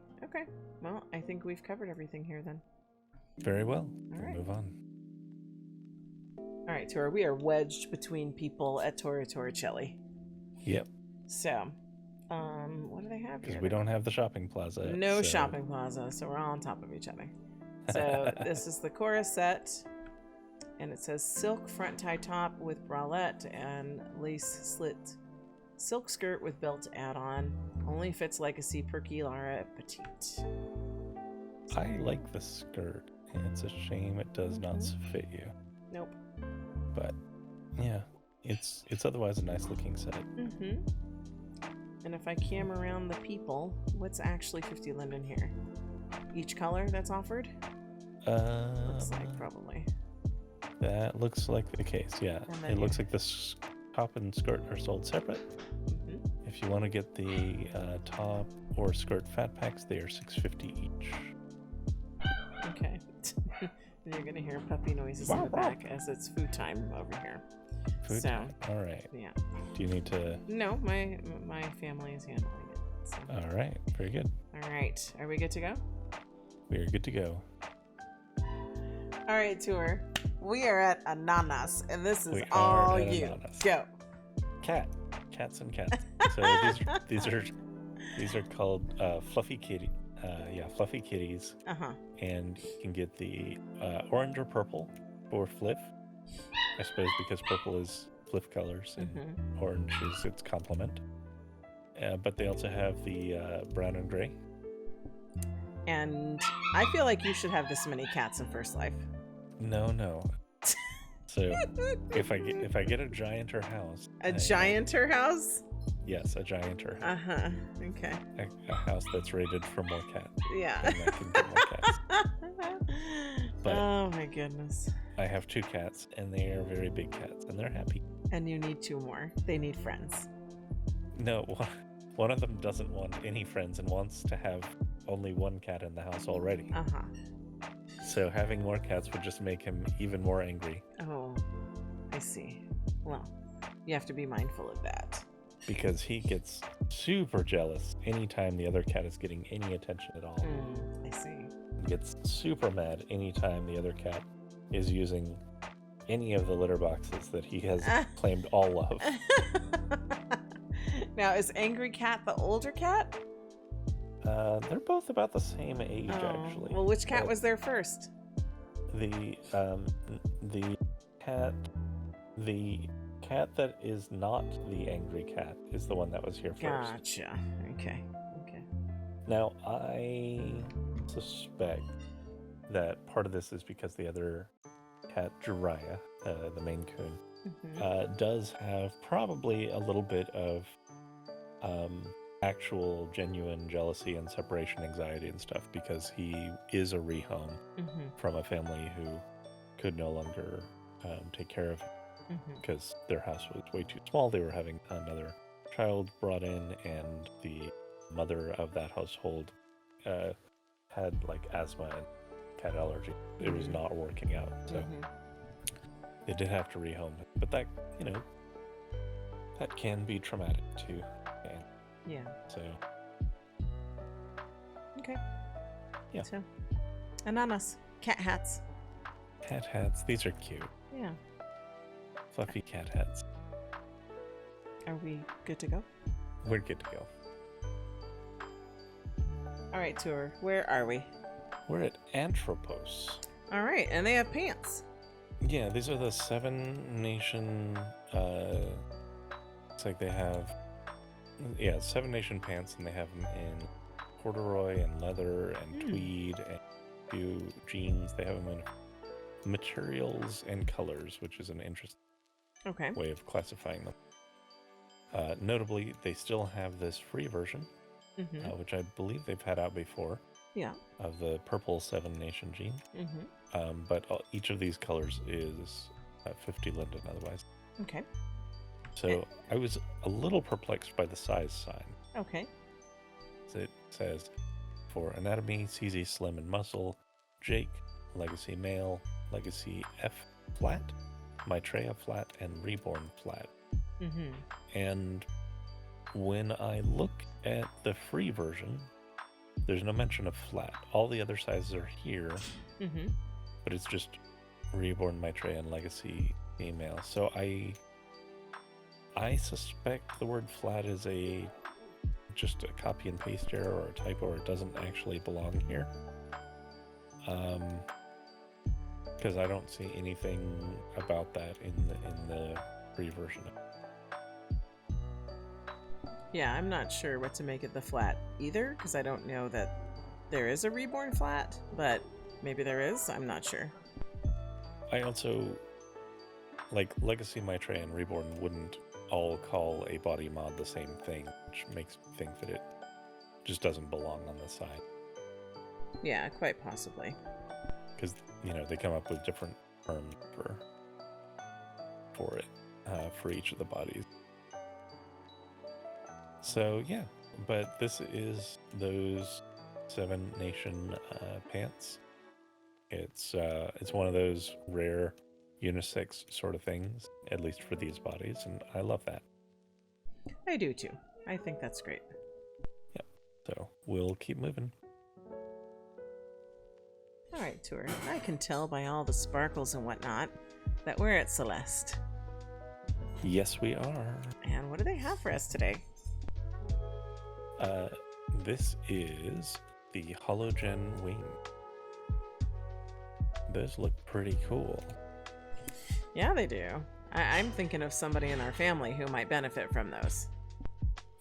Well, I think we've covered everything here then. Very well. All we'll right. Move on. All right, Tori. We are wedged between people at Torricelli. Yep. So, what do they have here? Because we don't have the shopping plaza. No shopping plaza, so we're all on top of each other. So this is the chorus set, and it says silk front tie top with bralette and lace slit silk skirt with belt add-on. Only fits legacy perky Lara petite. I like the skirt. It's a shame it does not fit you. Nope. But yeah, it's otherwise a nice looking set. Mm-hmm. And if I cam around the people, what's actually 50 Linden here? Each color that's offered? Looks like probably. That looks like the case, yeah. It looks like the top and skirt are sold separate. Mm-hmm. If you want to get the top or skirt fat packs, they are $6.50 each. Okay. And you're gonna hear puppy noises in the back as it's food time over here. Food time. All right. Yeah. Do you need to? No, my family is handling it. So. All right. Very good. All right. Are we good to go? We are good to go. All right, tour. We are at Ananas, and this is all you. Ananas. Go. Cats and cats. So these are called fluffy kitty. Fluffy kitties. And you can get the orange or purple for Fliff. I suppose because purple is Fliff colors and orange is its complement. But they also have the brown and gray. And I feel like you should have this many cats in First Life. No. So if I get a gianter house. A gianter house? Yes, a gianter. Okay. A house that's rated for more cats. Yeah. And I can get more cats. But oh my goodness. I have 2 cats, and they are very big cats, and they're happy. And you need 2 more. They need friends. No, one of them doesn't want any friends and wants to have only 1 cat in the house already. So having more cats would just make him even more angry. Oh, I see. Well, you have to be mindful of that. Because he gets super jealous anytime the other cat is getting any attention at all. I see. He gets super mad anytime the other cat is using any of the litter boxes that he has claimed all of. Now, is Angry Cat the older cat? They're both about the same age, actually. Well, which cat was there first? The cat that is not the angry cat is the one that was here first. Gotcha. Okay. Now, I suspect that part of this is because the other cat, Jiraiya, the Maine Coon, does have probably a little bit of actual genuine jealousy and separation anxiety and stuff, because he is a rehome from a family who could no longer take care of him because their house was way too small. They were having another child brought in, and the mother of that household had like asthma and cat allergy. It was not working out, so they did have to rehome him. But that, that can be traumatic too. Yeah. So. Okay. Yeah. So, Ananas, cat hats. Cat hats. These are cute. Yeah. Fluffy cat hats. Are we good to go? We're good to go. All right, tour. Where are we? We're at Antropos. All right, and they have pants. Yeah, these are the 7 Nation. Looks like they have. Yeah, 7 Nation pants, and they have them in corduroy and leather and tweed and a few jeans. They have them in materials and colors, which is an interesting way of classifying them. Notably, they still have this free version, which I believe they've had out before. Yeah. Of the purple 7 Nation jean. But each of these colors is 50 Linden otherwise. Okay. So I was a little perplexed by the size sign. Okay. So it says, for anatomy, CZ slim and muscle, Jake, legacy male, legacy F flat, Maitreya flat, and reborn flat. And when I look at the free version, there's no mention of flat. All the other sizes are here, but it's just reborn, Maitreya, and legacy female. So I suspect the word flat is just a copy and paste error or a typo, or it doesn't actually belong here. Because I don't see anything about that in the free version. Yeah, I'm not sure what to make of the flat either, because I don't know that there is a reborn flat, but maybe there is. I'm not sure. I also, like, Legacy, Maitreya, and Reborn wouldn't all call a body mod the same thing, which makes me think that it just doesn't belong on the side. Yeah, quite possibly. Because, you know, they come up with different terms for it, for each of the bodies. So, yeah, but this is those 7 Nation pants. It's one of those rare unisex sort of things, at least for these bodies, and I love that. I do too. I think that's great. Yep. So we'll keep moving. All right, Tour. I can tell by all the sparkles and whatnot that we're at Celeste. Yes, we are. And what do they have for us today? This is the Hologen wing. Those look pretty cool. Yeah, they do. I'm thinking of somebody in our family who might benefit from those.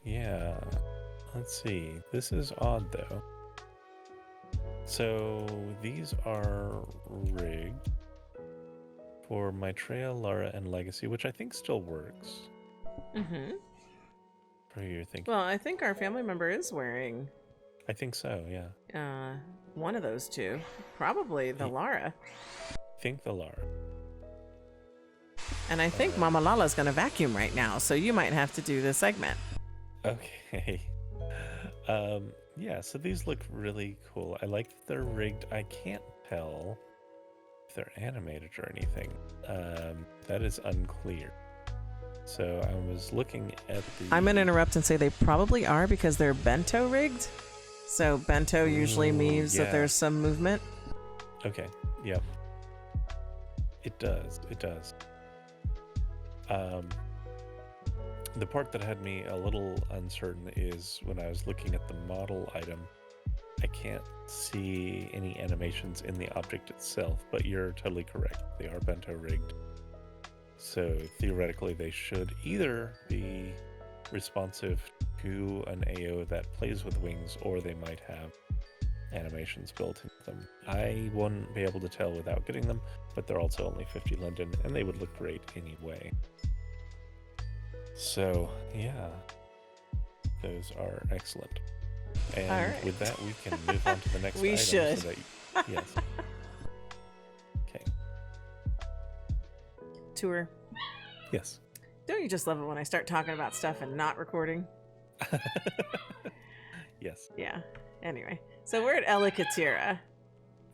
Yeah. Let's see. This is odd, though. So, these are rigged for Maitreya, LaLa, and Legacy, which I think still works. Mm-hmm. What are you thinking? Well, I think our family member is wearing... I think so, yeah. One of those two. Probably the LaLa. I think the LaLa. And I think Mama Lala's going to vacuum right now, so you might have to do this segment. Okay. Yeah, so these look really cool. I like that they're rigged. I can't tell if they're animated or anything. That is unclear. So I was looking at the... I'm going to interrupt and say they probably are because they're bento rigged. So bento usually means that there's some movement. Okay, yep. It does. The part that had me a little uncertain is when I was looking at the model item, I can't see any animations in the object itself, but you're totally correct. They are bento rigged. So theoretically, they should either be responsive to an AO that plays with wings, or they might have animations built into them. I wouldn't be able to tell without getting them, but they're also only 50 Linden, and they would look great anyway. So, yeah, those are excellent. And with that, we can move on to the next item. We should. So that, yes. Okay. Tour. Yes. Don't you just love it when I start talking about stuff and not recording? Yes. Yeah. Anyway, so we're at Elikatira,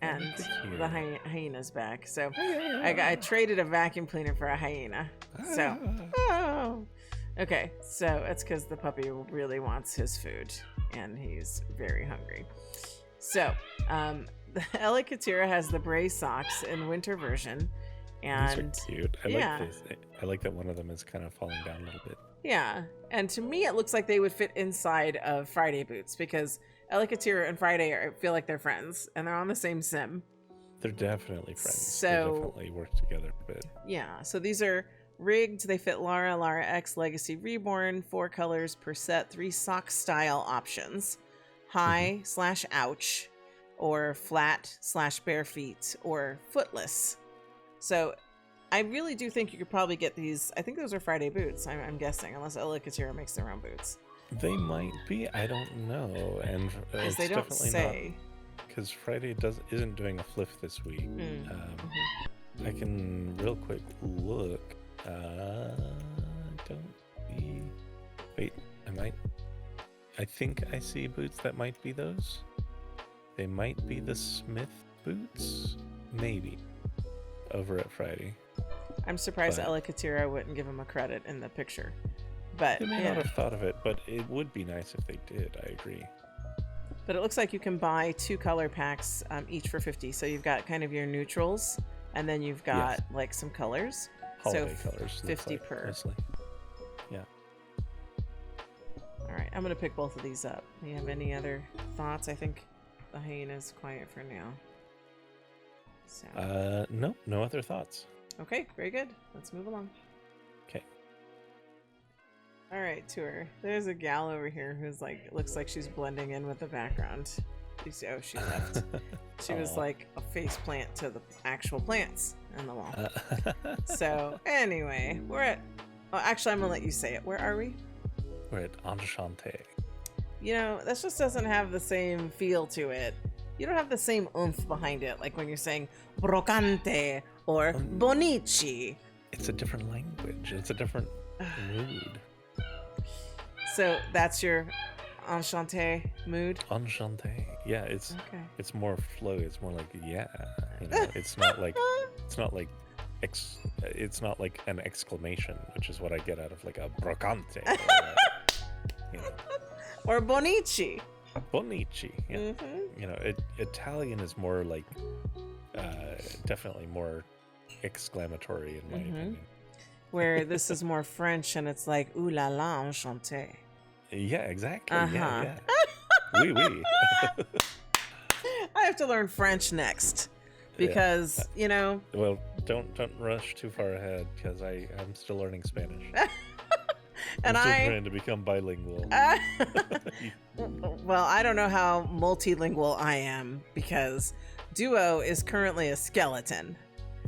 and the hyena's back. So I traded a vacuum cleaner for a hyena. So, okay. So it's because the puppy really wants his food, and he's very hungry. So, the Elikatira has the Bray socks in winter version. And these are cute. I like that one of them is kind of falling down a little bit. Yeah, and to me it looks like they would fit inside of Friday boots because Elikatira and Friday I feel like they're friends and they're on the same sim. They're definitely friends. So they definitely work together a bit. Yeah, so these are rigged. They fit LaLa, LaLa X, Legacy Reborn, 4 colors per set, 3 sock style options: high / ouch, or flat / bare feet, or footless. So I really do think you could probably get these. I think those are Friday boots, I'm guessing, unless Elikatira makes their own boots. They might be. I don't know. And it's they don't definitely say. Because Friday isn't doing a FLF this week. I can real quick look. Don't see. Wait, I think I see boots that might be those. They might be the Smith boots, maybe. Over at Friday. I'm surprised Elikatira wouldn't give him a credit in the picture. But they may not have thought of it, but it would be nice if they did. I agree. But it looks like you can buy 2 color packs, each for 50. So you've got kind of your neutrals, and then you've got like some colors. Holiday colors. 50 per. Mostly. Yeah. All right, I'm gonna pick both of these up. Do you have any other thoughts? I think the hyena's quiet for now. So. No other thoughts. Okay, very good. Let's move along. Okay. All right, tour. There's a gal over here who's like, looks like she's blending in with the background. She left. She was like a face plant to the actual plants on the wall. So anyway, we're at. Oh, actually, I'm gonna let you say it. Where are we? We're at Enchante. You know, this just doesn't have the same feel to it. You don't have the same oomph behind it, like when you're saying brocante or bonici. It's a different language. It's a different mood. So that's your Enchante mood? Enchante. Yeah, it's okay. It's more flow. It's more like you know, it's not like it's not like an exclamation, which is what I get out of like a brocante. Or bonici. Bonici. Yeah. Mm-hmm. You know, Italian is more like definitely more exclamatory in my opinion. Where this is more French and it's like ooh la la enchanté. Yeah, exactly. Yeah. Oui, oui. I have to learn French next because, you know. Well, don't rush too far ahead because I'm still learning Spanish. And I'm still trying to become bilingual. Well, I don't know how multilingual I am because Duo is currently a skeleton.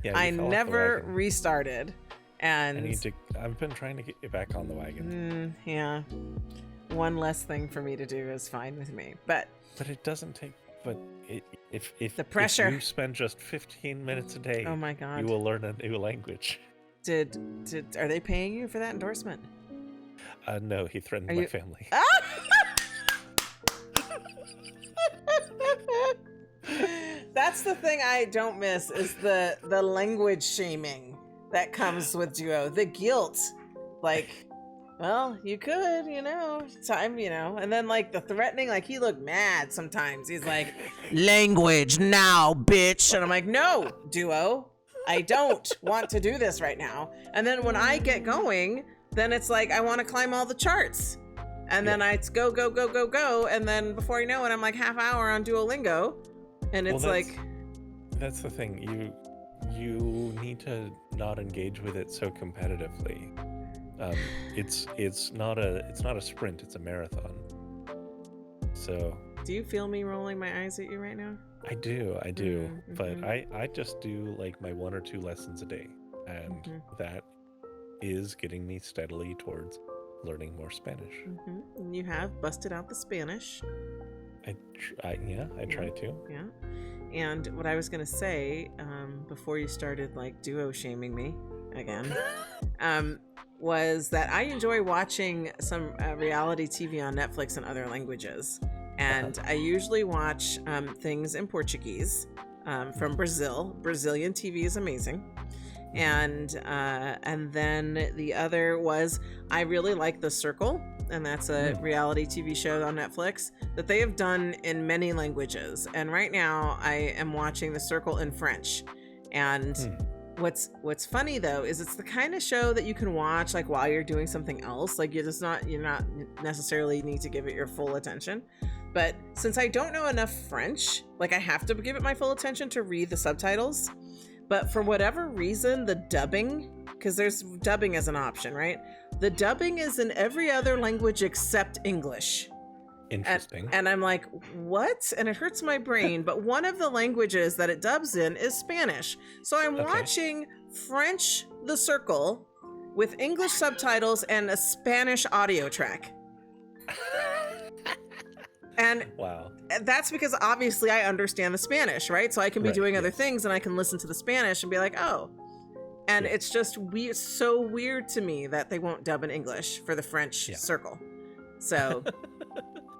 Yeah, I never restarted. And I've been trying to get you back on the wagon. Yeah. One less thing for me to do is fine with me. But it doesn't take. But if the pressure, if you spend just 15 minutes a day, oh my God, you will learn a new language. Are they paying you for that endorsement? No, he threatened my family. That's the thing I don't miss is the language shaming that comes with Duo. The guilt, like, well, you could, time, and then like the threatening, like he looked mad sometimes. He's like, language now, bitch. And I'm like, no, Duo, I don't want to do this right now. And then when I get going, then it's like, I want to climb all the charts. And then I go, go, go, go, go. And then before you know it, I'm like half hour on Duolingo. And it's that's the thing. You need to not engage with it so competitively. It's not a sprint, it's a marathon. So do you feel me rolling my eyes at you right now? I do. Mm-hmm. But I just do like my 1 or 2 lessons a day, and that is getting me steadily towards learning more Spanish. And you have busted out the Spanish. I try to. Yeah. And what I was going to say, before you started like Duo shaming me again, was that I enjoy watching some reality TV on Netflix in other languages. And I usually watch things in Portuguese from Brazil. Brazilian TV is amazing. And then the other was, I really like The Circle, and that's a reality TV show on Netflix that they have done in many languages. And right now I am watching The Circle in French. And what's funny though is it's the kind of show that you can watch like while you're doing something else. Like you're not necessarily need to give it your full attention. But since I don't know enough French, like I have to give it my full attention to read the subtitles. But for whatever reason, the dubbing, because there's dubbing as an option, right? The dubbing is in every other language except English. Interesting. And I'm like, what? And it hurts my brain. But one of the languages that it dubs in is Spanish. So I'm watching French The Circle with English subtitles and a Spanish audio track. And wow. That's because obviously I understand the Spanish, right? So I can be doing other things and I can listen to the Spanish and be like, oh. And it's just weird, so weird to me that they won't dub in English for the French Circle. So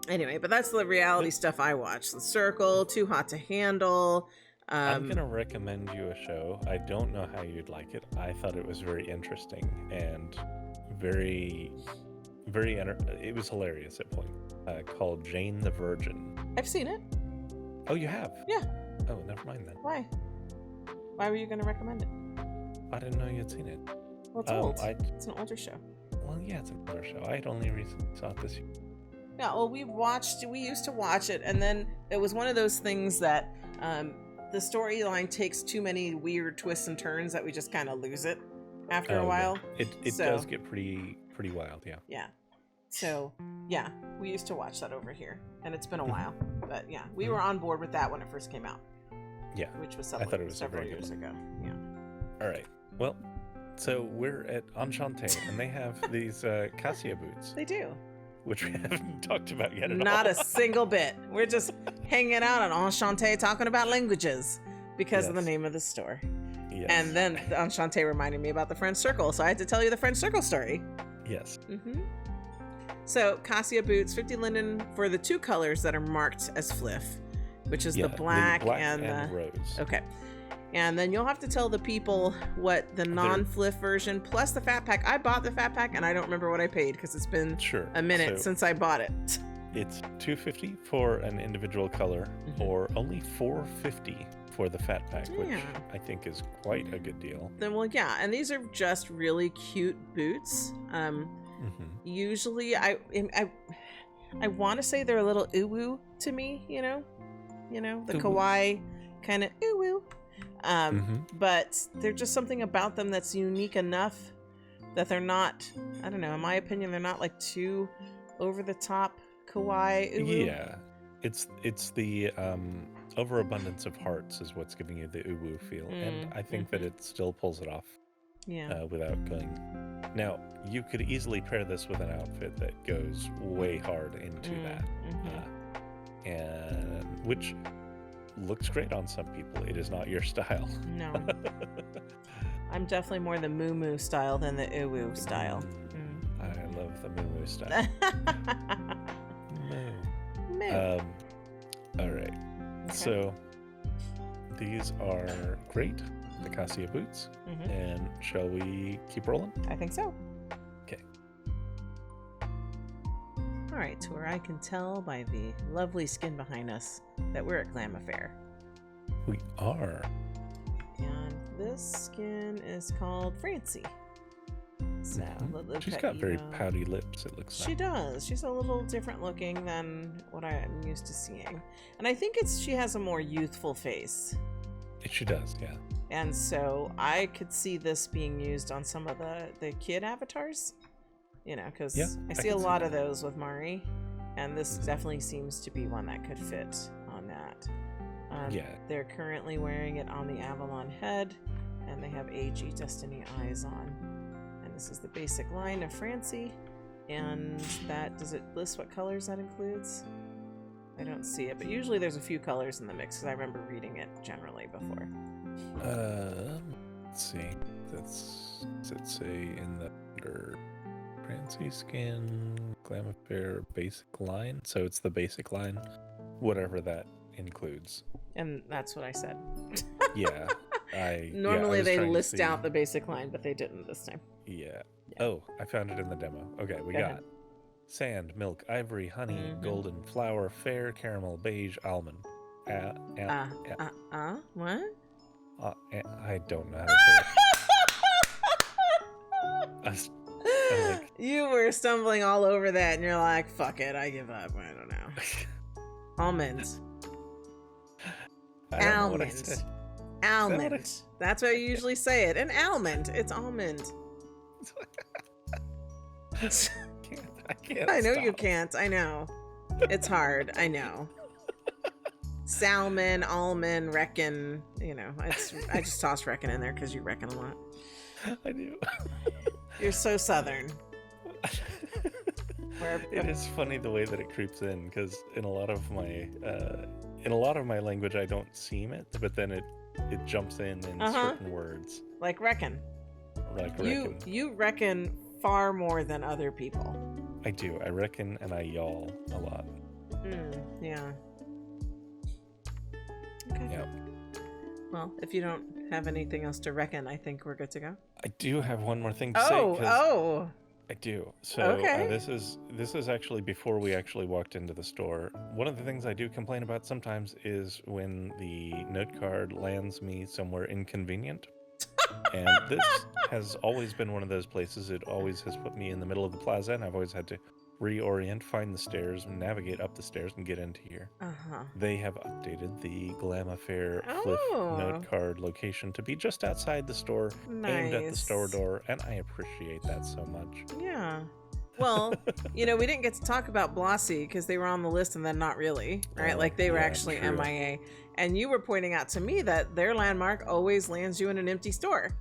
anyway, but that's the reality stuff I watch. The Circle, Too Hot to Handle. I'm going to recommend you a show. I don't know how you'd like it. I thought it was very interesting and it was hilarious at points. Called Jane the Virgin. I've seen it. Oh, you have? Yeah. Oh, never mind then. Why were you going to recommend it? I didn't know you'd seen it. Well, it's old. It's an older show. Well, yeah, it's an older show. I had only recently saw it this year. Yeah, well, we used to watch it, and then it was one of those things that the storyline takes too many weird twists and turns that we just kind of lose it after a Oh, while. yeah. It does get pretty wild, yeah. Yeah. So, yeah, we used to watch that over here, and it's been a while. But yeah, we were on board with that when it first came out. Yeah. Which was I thought it was several a very years good ago. Yeah. All right. Well, so we're at Enchante, and they have these cassia boots, They do. which we haven't talked about yet at Not all. a single bit. We're just hanging out on Enchante talking about languages because of the Yes. name of the store. Yes. And then Enchante reminded me about the French Circle, so I had to tell you the French Circle story. Yes. So, cassia boots, 50 linden for the two colors that are marked as FLF, which is the black and the rose. Okay. And then you'll have to tell the people what the non-FLF version plus the fat pack. I bought the fat pack and I don't remember what I paid because it's been a minute since I bought it. It's $250 for an individual color, or only $450 for the fat pack, which I think is quite a good deal. Then, well, yeah, and these are just really cute boots. Usually, I want to say they're a little uwu to me, you know, the kawaii kind of uwu. But they're just something about them that's unique enough that they're not, I don't know, in my opinion, they're not like too over the top kawaii uwu. Yeah, it's the overabundance of hearts is what's giving you the uwu feel, and I think that it still pulls it off. Yeah. Without going. Now, you could easily pair this with an outfit that goes way hard into that, and which looks great on some people. It is not your style. No. I'm definitely more the moo style than the uwu style. I love the moo style. Moo. All right. Okay. So these are great, the cassia boots. And shall we keep rolling? I think so. Okay. All right, Tor, I can tell by the lovely skin behind us that we're at Glam Affair. We are. And this skin is called Francie. So she's got very pouty lips, it looks like. She does. She's a little different looking than what I'm used to seeing. And I think she has a more youthful face. She does, yeah. And so I could see this being used on some of the kid avatars, because I see a lot of those with Mari, and this definitely seems to be one that could fit on that. They're currently wearing it on the Avalon head, and they have AG Destiny eyes on. And this is the basic line of Francie, and does it list what colors that includes? I don't see it, but usually there's a few colors in the mix because I remember reading it generally before. Let's see. Does it say in the under Francie skin, Glam Affair basic line? So it's the basic line, whatever that includes. And that's what I said. Yeah. Normally they list out the basic line, but they didn't this time. Yeah. Oh, I found it in the demo. Okay, we got sand, milk, ivory, honey, golden, flour, fair, caramel, beige, almond. What? I don't know how to say it. You were stumbling all over that, and you're like, fuck it, I give up. I don't know. Almond. Almond. Almond. That's what you usually say it. An almond. It's almond. I can't. I know you can't. I know. It's hard. I know. Salmon, almond, reckon. I just tossed reckon in there because you reckon a lot. I do. You're so southern. It is funny the way that it creeps in, because in a lot of my language I don't seem it, but then it jumps in certain words. Like reckon. You reckon far more than other people. I do. I reckon, and I y'all a lot. Yeah. Okay. Yep. Well, if you don't have anything else to reckon, I think we're good to go. I do have one more thing to say. Oh. I do. So this is actually before we actually walked into the store. One of the things I do complain about sometimes is when the note card lands me somewhere inconvenient. And this has always been one of those places. It always has put me in the middle of the plaza, and I've always had to reorient, find the stairs, navigate up the stairs, and get into here. They have updated the Glam Affair Fliff note card location to be just outside the store, aimed at the store door, and I appreciate that so much. Yeah. Well, we didn't get to talk about Blossy because they were on the list and then not really, right? Like they were actually true. MIA. And you were pointing out to me that their landmark always lands you in an empty store.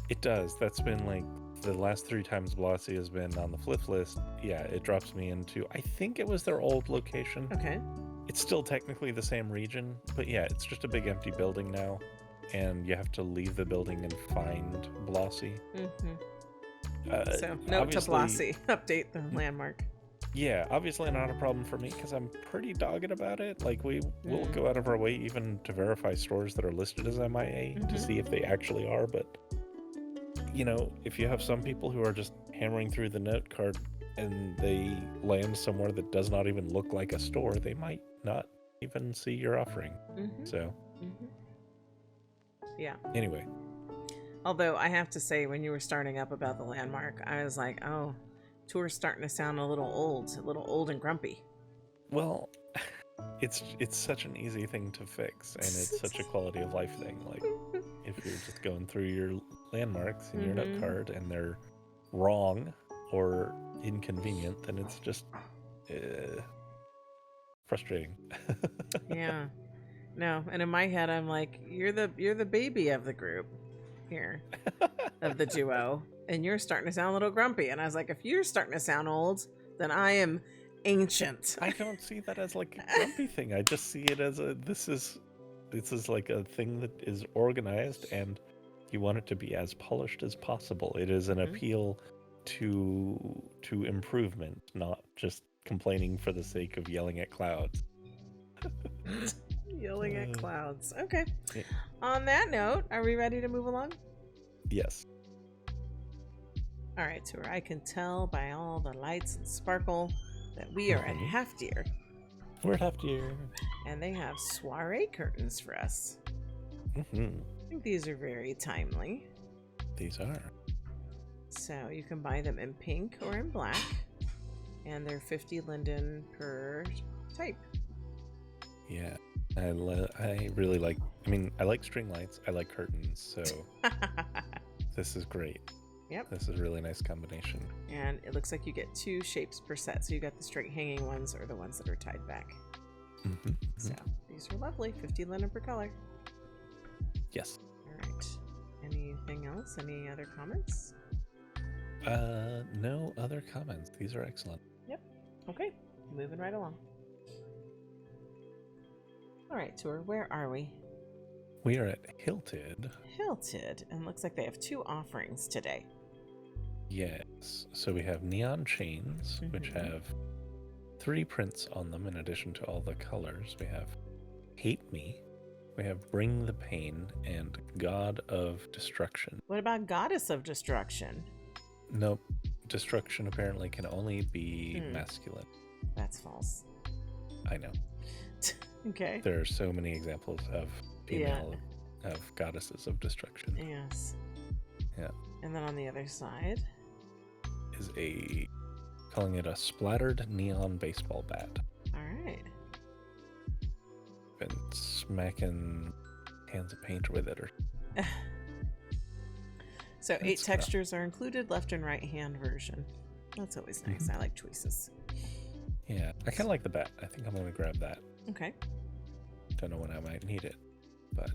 It does. That's been like the last 3 times Blossy has been on the Fliff list. Yeah, it drops me into, I think it was their old location. Okay. It's still technically the same region, but yeah, it's just a big empty building now. And you have to leave the building and find Blossy. So, note to Blossy, update the landmark. Yeah, obviously not a problem for me because I'm pretty dogged about it. Like, we will go out of our way even to verify stores that are listed as MIA to see if they actually are. But, if you have some people who are just hammering through the note card and they land somewhere that does not even look like a store, they might not even see your offering. So, yeah. Anyway. Although I have to say, when you were starting up about the landmark, I was like, oh, tour's starting to sound a little old and grumpy. Well, it's such an easy thing to fix, and it's such a quality of life thing. Like, if you're just going through your landmarks in your note card and they're wrong or inconvenient, then it's just frustrating. Yeah. No, and in my head, I'm like, you're the baby of the group here, of the duo, and you're starting to sound a little grumpy. And I was like, if you're starting to sound old, then I am ancient. I don't see that as like a grumpy thing. I just see it as this is like a thing that is organized, and you want it to be as polished as possible. It is an appeal to improvement, not just complaining for the sake of yelling at clouds. Yelling at clouds. Okay. Yeah. On that note, are we ready to move along? Yes. All right, Tour. I can tell by all the lights and sparkle that we are at Half Deer. We're at Half Deer. And they have soiree curtains for us. I think these are very timely. These are. So you can buy them in pink or in black. And they're 50 linden per type. Yeah. I really like, I like string lights. I like curtains. So this is great. Yep. This is a really nice combination. And it looks like you get 2 shapes per set. So you got the straight hanging ones or the ones that are tied back. So these are lovely. 50 linen per color. Yes. All right. Anything else? Any other comments? No other comments. These are excellent. Yep. Okay. Moving right along. All right, Tour, where are we? We are at Hilted. Hilted, and looks like they have 2 offerings today. Yes. So we have neon chains, which have 3 prints on them in addition to all the colors. We have Hate Me, we have Bring the Pain, and God of Destruction. What about Goddess of Destruction? Nope. Destruction apparently can only be masculine. That's false. I know. Okay. There are so many examples of female of goddesses of destruction. Yes. Yeah. And then on the other side is calling it a splattered neon baseball bat. All right. Been smacking cans of paint with it, or. So 8 textures are included, left and right hand version. That's always nice. I like choices. Yeah, I kind of like the bat. I think I'm going to grab that. Okay. Don't know when I might need it, but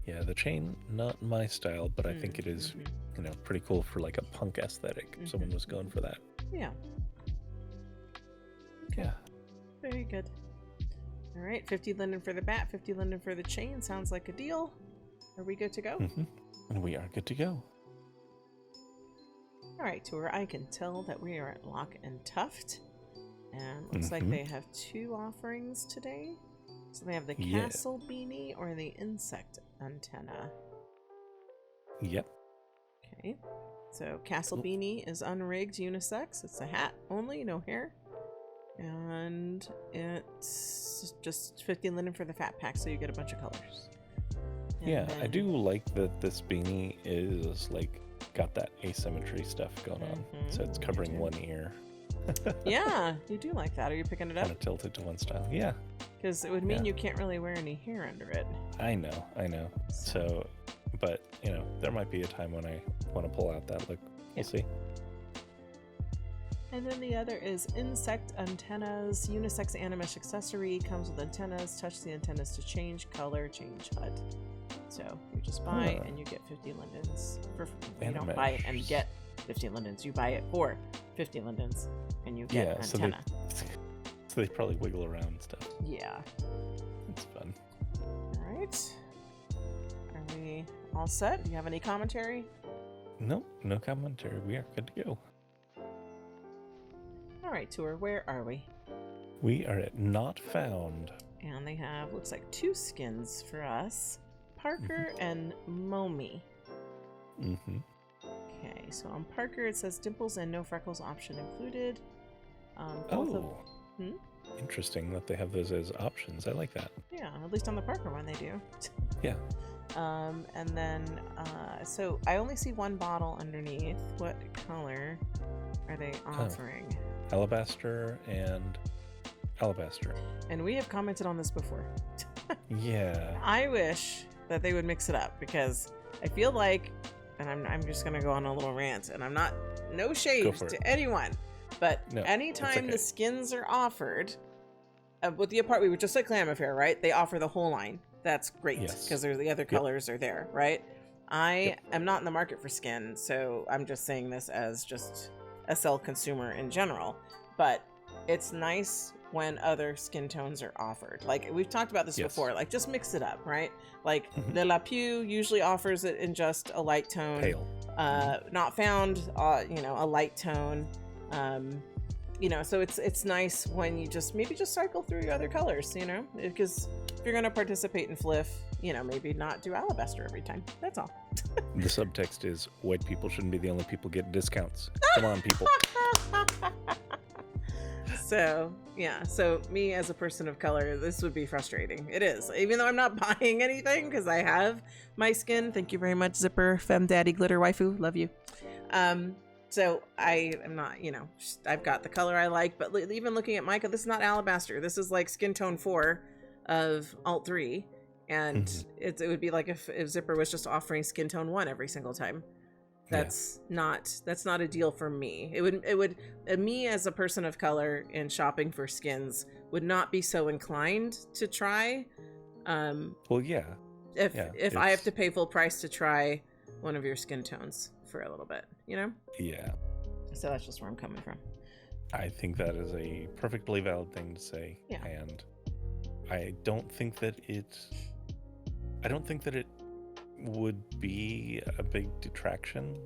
yeah, the chain, not my style, but I think it is, pretty cool for like a punk aesthetic. If someone was going for that. Yeah. Okay. Yeah. Very good. All right, 50 linden for the bat, 50 linden for the chain. Sounds like a deal. Are we good to go? And we are good to go. All right, Tour. I can tell that we are at Lock&Tuft. And looks like they have 2 offerings today. So they have the castle beanie or the insect antenna. Yep. Okay. So castle beanie is unrigged unisex. It's a hat only, no hair. And it's just 50 linden for the fat pack, so you get a bunch of colors. And yeah, I do like that this beanie is like got that asymmetry stuff going on. So it's covering one ear. Yeah, you do like that. Are you picking it up? Kind of tilted to one style. Yeah. Because it would mean you can't really wear any hair under it. I know. So, but, there might be a time when I want to pull out that look. We'll see. And then the other is Insect Antennas. Unisex Animesh accessory. Comes with antennas. Touch the antennas to change color, change HUD. So you just buy it and you get 50 lindens. You don't buy it and get 50 lindens. You buy it for 50 lindens and you get antenna. So they probably wiggle around and stuff. Yeah. It's fun. All right. Are we all set? Do you have any commentary? Nope, no commentary. We are good to go. All right, Tour, where are we? We are at Not Found. And they have, looks like 2 skins for us. Parker and Momi. Mm-hmm. Okay, so on Parker it says dimples and no freckles option included. Interesting that they have those as options. I like that. Yeah, at least on the Parker one they do. Yeah. And then, so I only see 1 bottle underneath. What color are they offering? Alabaster and alabaster. And we have commented on this before. Yeah. I wish that they would mix it up because I feel like, and I'm just going to go on a little rant, and I'm not, no shade to anyone, but anytime the skins are offered, with the we were just like Glam Affair, right? They offer the whole line. That's great because there's the other colors are there, right? I am not in the market for skin, so I'm just saying this as just a SL consumer in general, but it's nice when other skin tones are offered. Like we've talked about this before, like just mix it up, right? Like LaLa usually offers it in just a light tone. Pale. Not Found, a light tone. So it's nice when you just cycle through your other colors, because if you're going to participate in FLF, maybe not do alabaster every time. That's all. The subtext is white people shouldn't be the only people getting discounts. Come on, people. So me as a person of color, this would be frustrating. It is, even though I'm not buying anything because I have my skin. Thank you very much, Zipper, Femme Daddy, Glitter Waifu. Love you. So I am not, I've got the color I like, but even looking at Micah, this is not alabaster. This is like skin tone 4 of Alt 3. And it would be like if Zipper was just offering skin tone 1 every single time. That's not a deal for me. It would me as a person of color in shopping for skins would not be so inclined to try. If I have to pay full price to try one of your skin tones for a little bit, Yeah. So that's just where I'm coming from. I think that is a perfectly valid thing to say. Yeah. And I don't think that it would be a big detraction.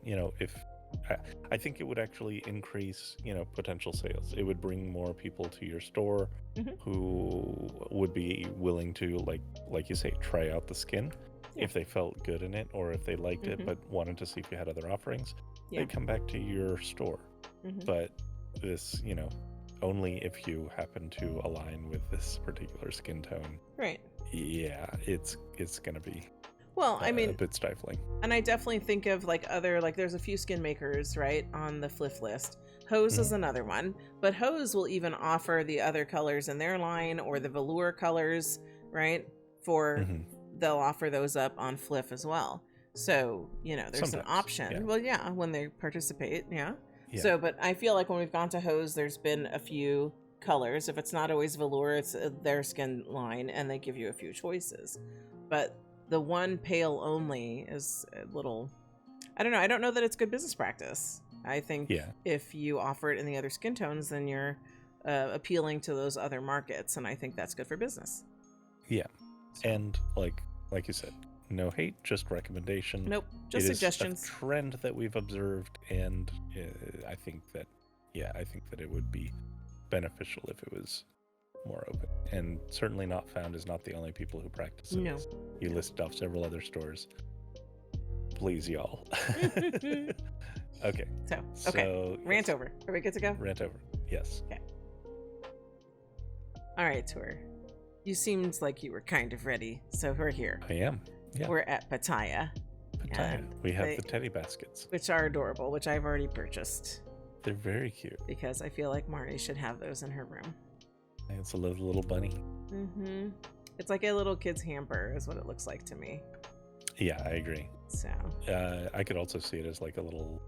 If I think it would actually increase, potential sales. It would bring more people to your store who would be willing to, like you say, try out the skin if they felt good in it, or if they liked it but wanted to see if you had other offerings. They'd come back to your store. But this, only if you happen to align with this particular skin tone. Right. Yeah, it's gonna be a bit stifling. And I definitely think of other, there's a few skin makers right on the FLF list. Hose is another one, but Hose will even offer the other colors in their line, or the velour colors, right? They'll offer those up on FLF as well. So there's sometimes an option. Well, when they participate, So, but I feel like when we've gone to Hose, there's been a few colors. If it's not always velour, it's their skin line, and they give you a few choices. But the one pale only is a little, I don't know. I don't know that it's good business practice. I think if you offer it in the other skin tones, then you're appealing to those other markets, and I think that's good for business. Yeah, and like you said, no hate, just recommendation. Nope, just suggestions. It's a trend that we've observed, and I think that it would be beneficial if it was more open. And certainly Not Found is not the only people who practice it. No. You listed off several other stores. Please, y'all. Okay. So rant over. Are we good to go? Rant over. Yes. Okay. All right, Tor. You seemed like you were kind of ready, so we're here. I am. Yeah. We're at Pitaya. We have the teddy baskets, which are adorable, which I've already purchased. They're very cute. because I feel like Mari should have those in her room. It's a little bunny. Mm-hmm. It's like a little kid's hamper is what it looks like to me. Yeah, I agree. So I could also see it as like a little.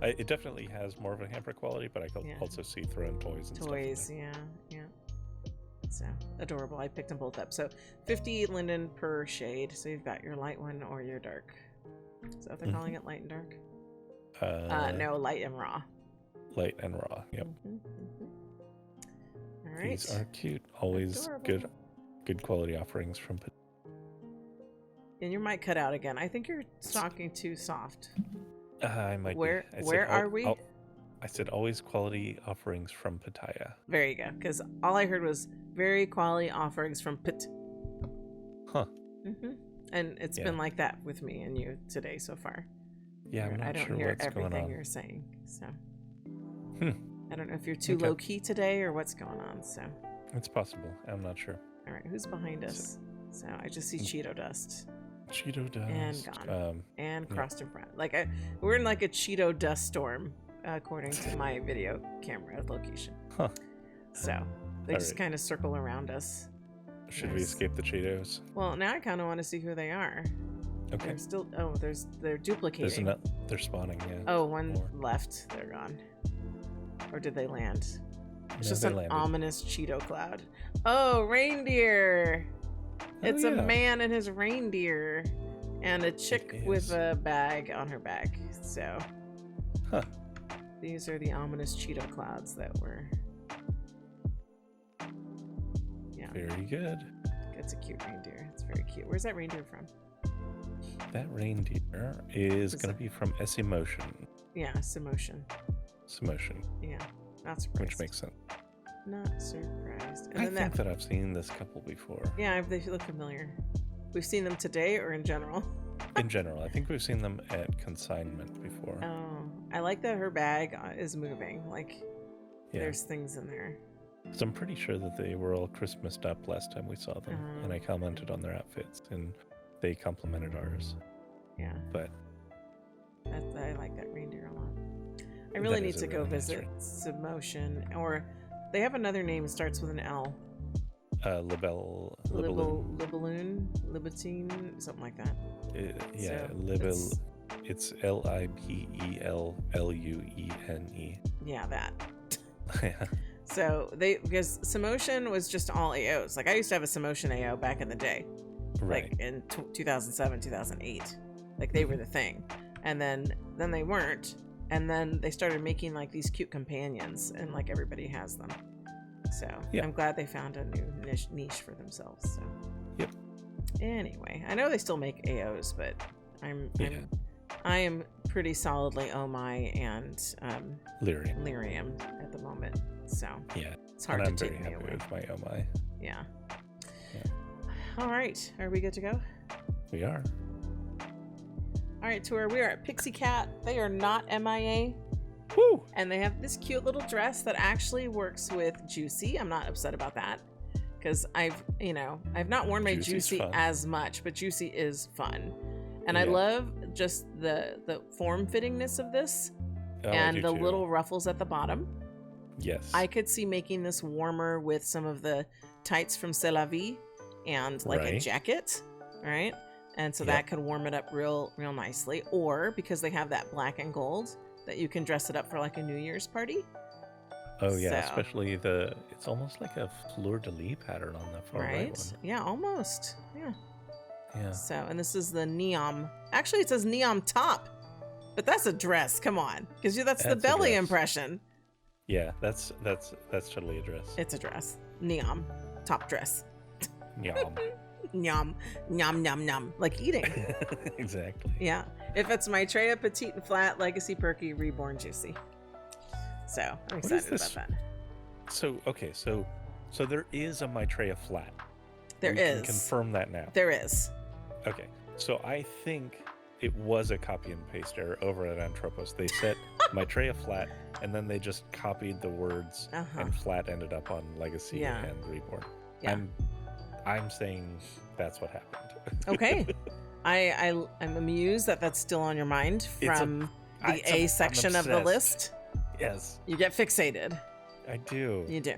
It definitely has more of a hamper quality, but I could also see throwing toys and toys, stuff. yeah. So adorable. I picked them both up. So 50 linden per shade. So you've got your light one or your dark. Is that what they're calling it? Light and dark? No, light and raw. Light and raw. Yep. All right. These are cute. Always Adorable. good quality offerings from. And your mic cut out again. I think you're talking too soft. I might. Where are we? I said always quality offerings from Pitaya. There you go. Because all I heard was very quality offerings from Pit. Huh. And it's been like that with me and you today so far. Yeah, I'm not I don't sure hear what's going everything on. you're saying. So I don't know if you're too low key today or what's going on. So it's possible. I'm not sure. All right, who's behind us? So I just see Cheeto dust. Cheeto dust and gone and crossed in front. Like we're in like a Cheeto dust storm, according to my video camera location. Huh. So they just kind of circle around us. Should we escape the Cheetos? Well, now I kind of want to see who they are. Okay. They're still. Oh, they're duplicating. They're spawning. Yeah. Oh, one left. They're gone. Or did they land? It's just an ominous Cheeto cloud. Oh, reindeer. It's a man and his reindeer, and a chick with a bag on her back. So, these are the ominous Cheeto clouds that were. Yeah. Very good. It's a cute reindeer. It's very cute. Where's that reindeer from? That reindeer is going to be from Emotion. Yeah, Simotion. Yeah, not surprised. Which makes sense. Not surprised. And I then think that I've seen this couple before. Yeah, they look familiar. We've seen them today or in general? In general. I think we've seen them at consignment before. Oh, I like that her bag is moving. Like, there's things in there. So I'm pretty sure that they were all Christmased up last time we saw them. And I commented on their outfits, and they complimented ours. Yeah. But I like that reindeer a lot. I really need to go visit Simotion, or they have another name that starts with an L. Libelloon, something like that. It's Libelluene. Yeah, that. Yeah. So because Simotion was just all AOs. Like I used to have a Simotion AO back in the day, right? Like in 2007, 2008. Like they were the thing, and then they weren't, and then they started making like these cute companions, and like everybody has them. So I'm glad they found a new niche for themselves. So anyway, I know they still make AOs, but I am pretty solidly Oh My and Lyrium at the moment. So it's hard to take me away. With my Oh My. Yeah. All right, are we good to go? We are. All right, Tour. We are at Pixicat. They are not MIA. Woo! And they have this cute little dress that actually works with Juicy. I'm not upset about that because I've not worn my Juicy as much, but Juicy is fun. And I love just the form fittingness of this and the little ruffles at the bottom. Yes. I could see making this warmer with some of the tights from C'est La Vie and like a jacket, right? And so that could warm it up real nicely. Or because they have that black and gold, that you can dress it up for like a New Year's party. Oh yeah, especially it's almost like a fleur-de-lis pattern on the far right one. Yeah, almost. Yeah. Yeah. So, and this is the neon. Actually, it says neon top, but that's a dress. Come on, because that's the belly impression. Yeah, that's totally a dress. It's a dress. Neon top dress. Yum. Yum, yum, yum, yum. Like eating. Exactly. Yeah. If it's Maitreya Petite and Flat, Legacy Perky, Reborn Juicy. So I'm excited about that. So there is a Maitreya Flat. We can confirm that now. There is. Okay. So I think it was a copy and paste error over at Antropos. They set Maitreya Flat, and then they just copied the words, and Flat ended up on Legacy and Reborn. Yeah. I'm saying that's what happened. Okay. I'm amused that that's still on your mind from the A section of the list. Yes. You get fixated. I do. You do.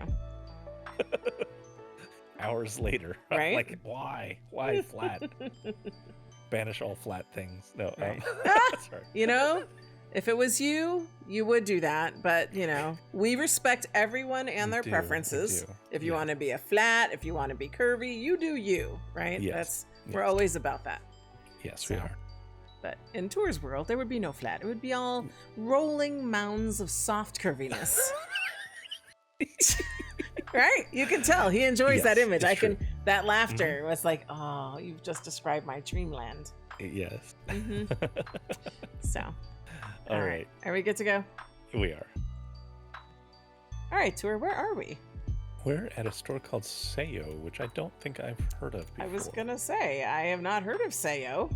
Hours later. Right? Like, why? Why flat? Banish all flat things. No. Right. Sorry. You know, if it was you, you would do that. But, you know, we respect everyone and We their do, preferences. we do. If you Yeah. want to be a flat, if you want to be curvy, you do you, right? Yes. We're Yes. always about that. Yes, we So. are. But in Tour's world, there would be no flat. It would be all rolling mounds of soft curviness. Right? You can tell he enjoys Yes, that image. it's true. That laughter was like, oh, you've just described my dreamland. Yes. Hmm. So, All right. Are we good to go? We are. All right, Tour, where are we? We're at a store called SAYO, which I don't think I've heard of before. I was going to say, I have not heard of SAYO.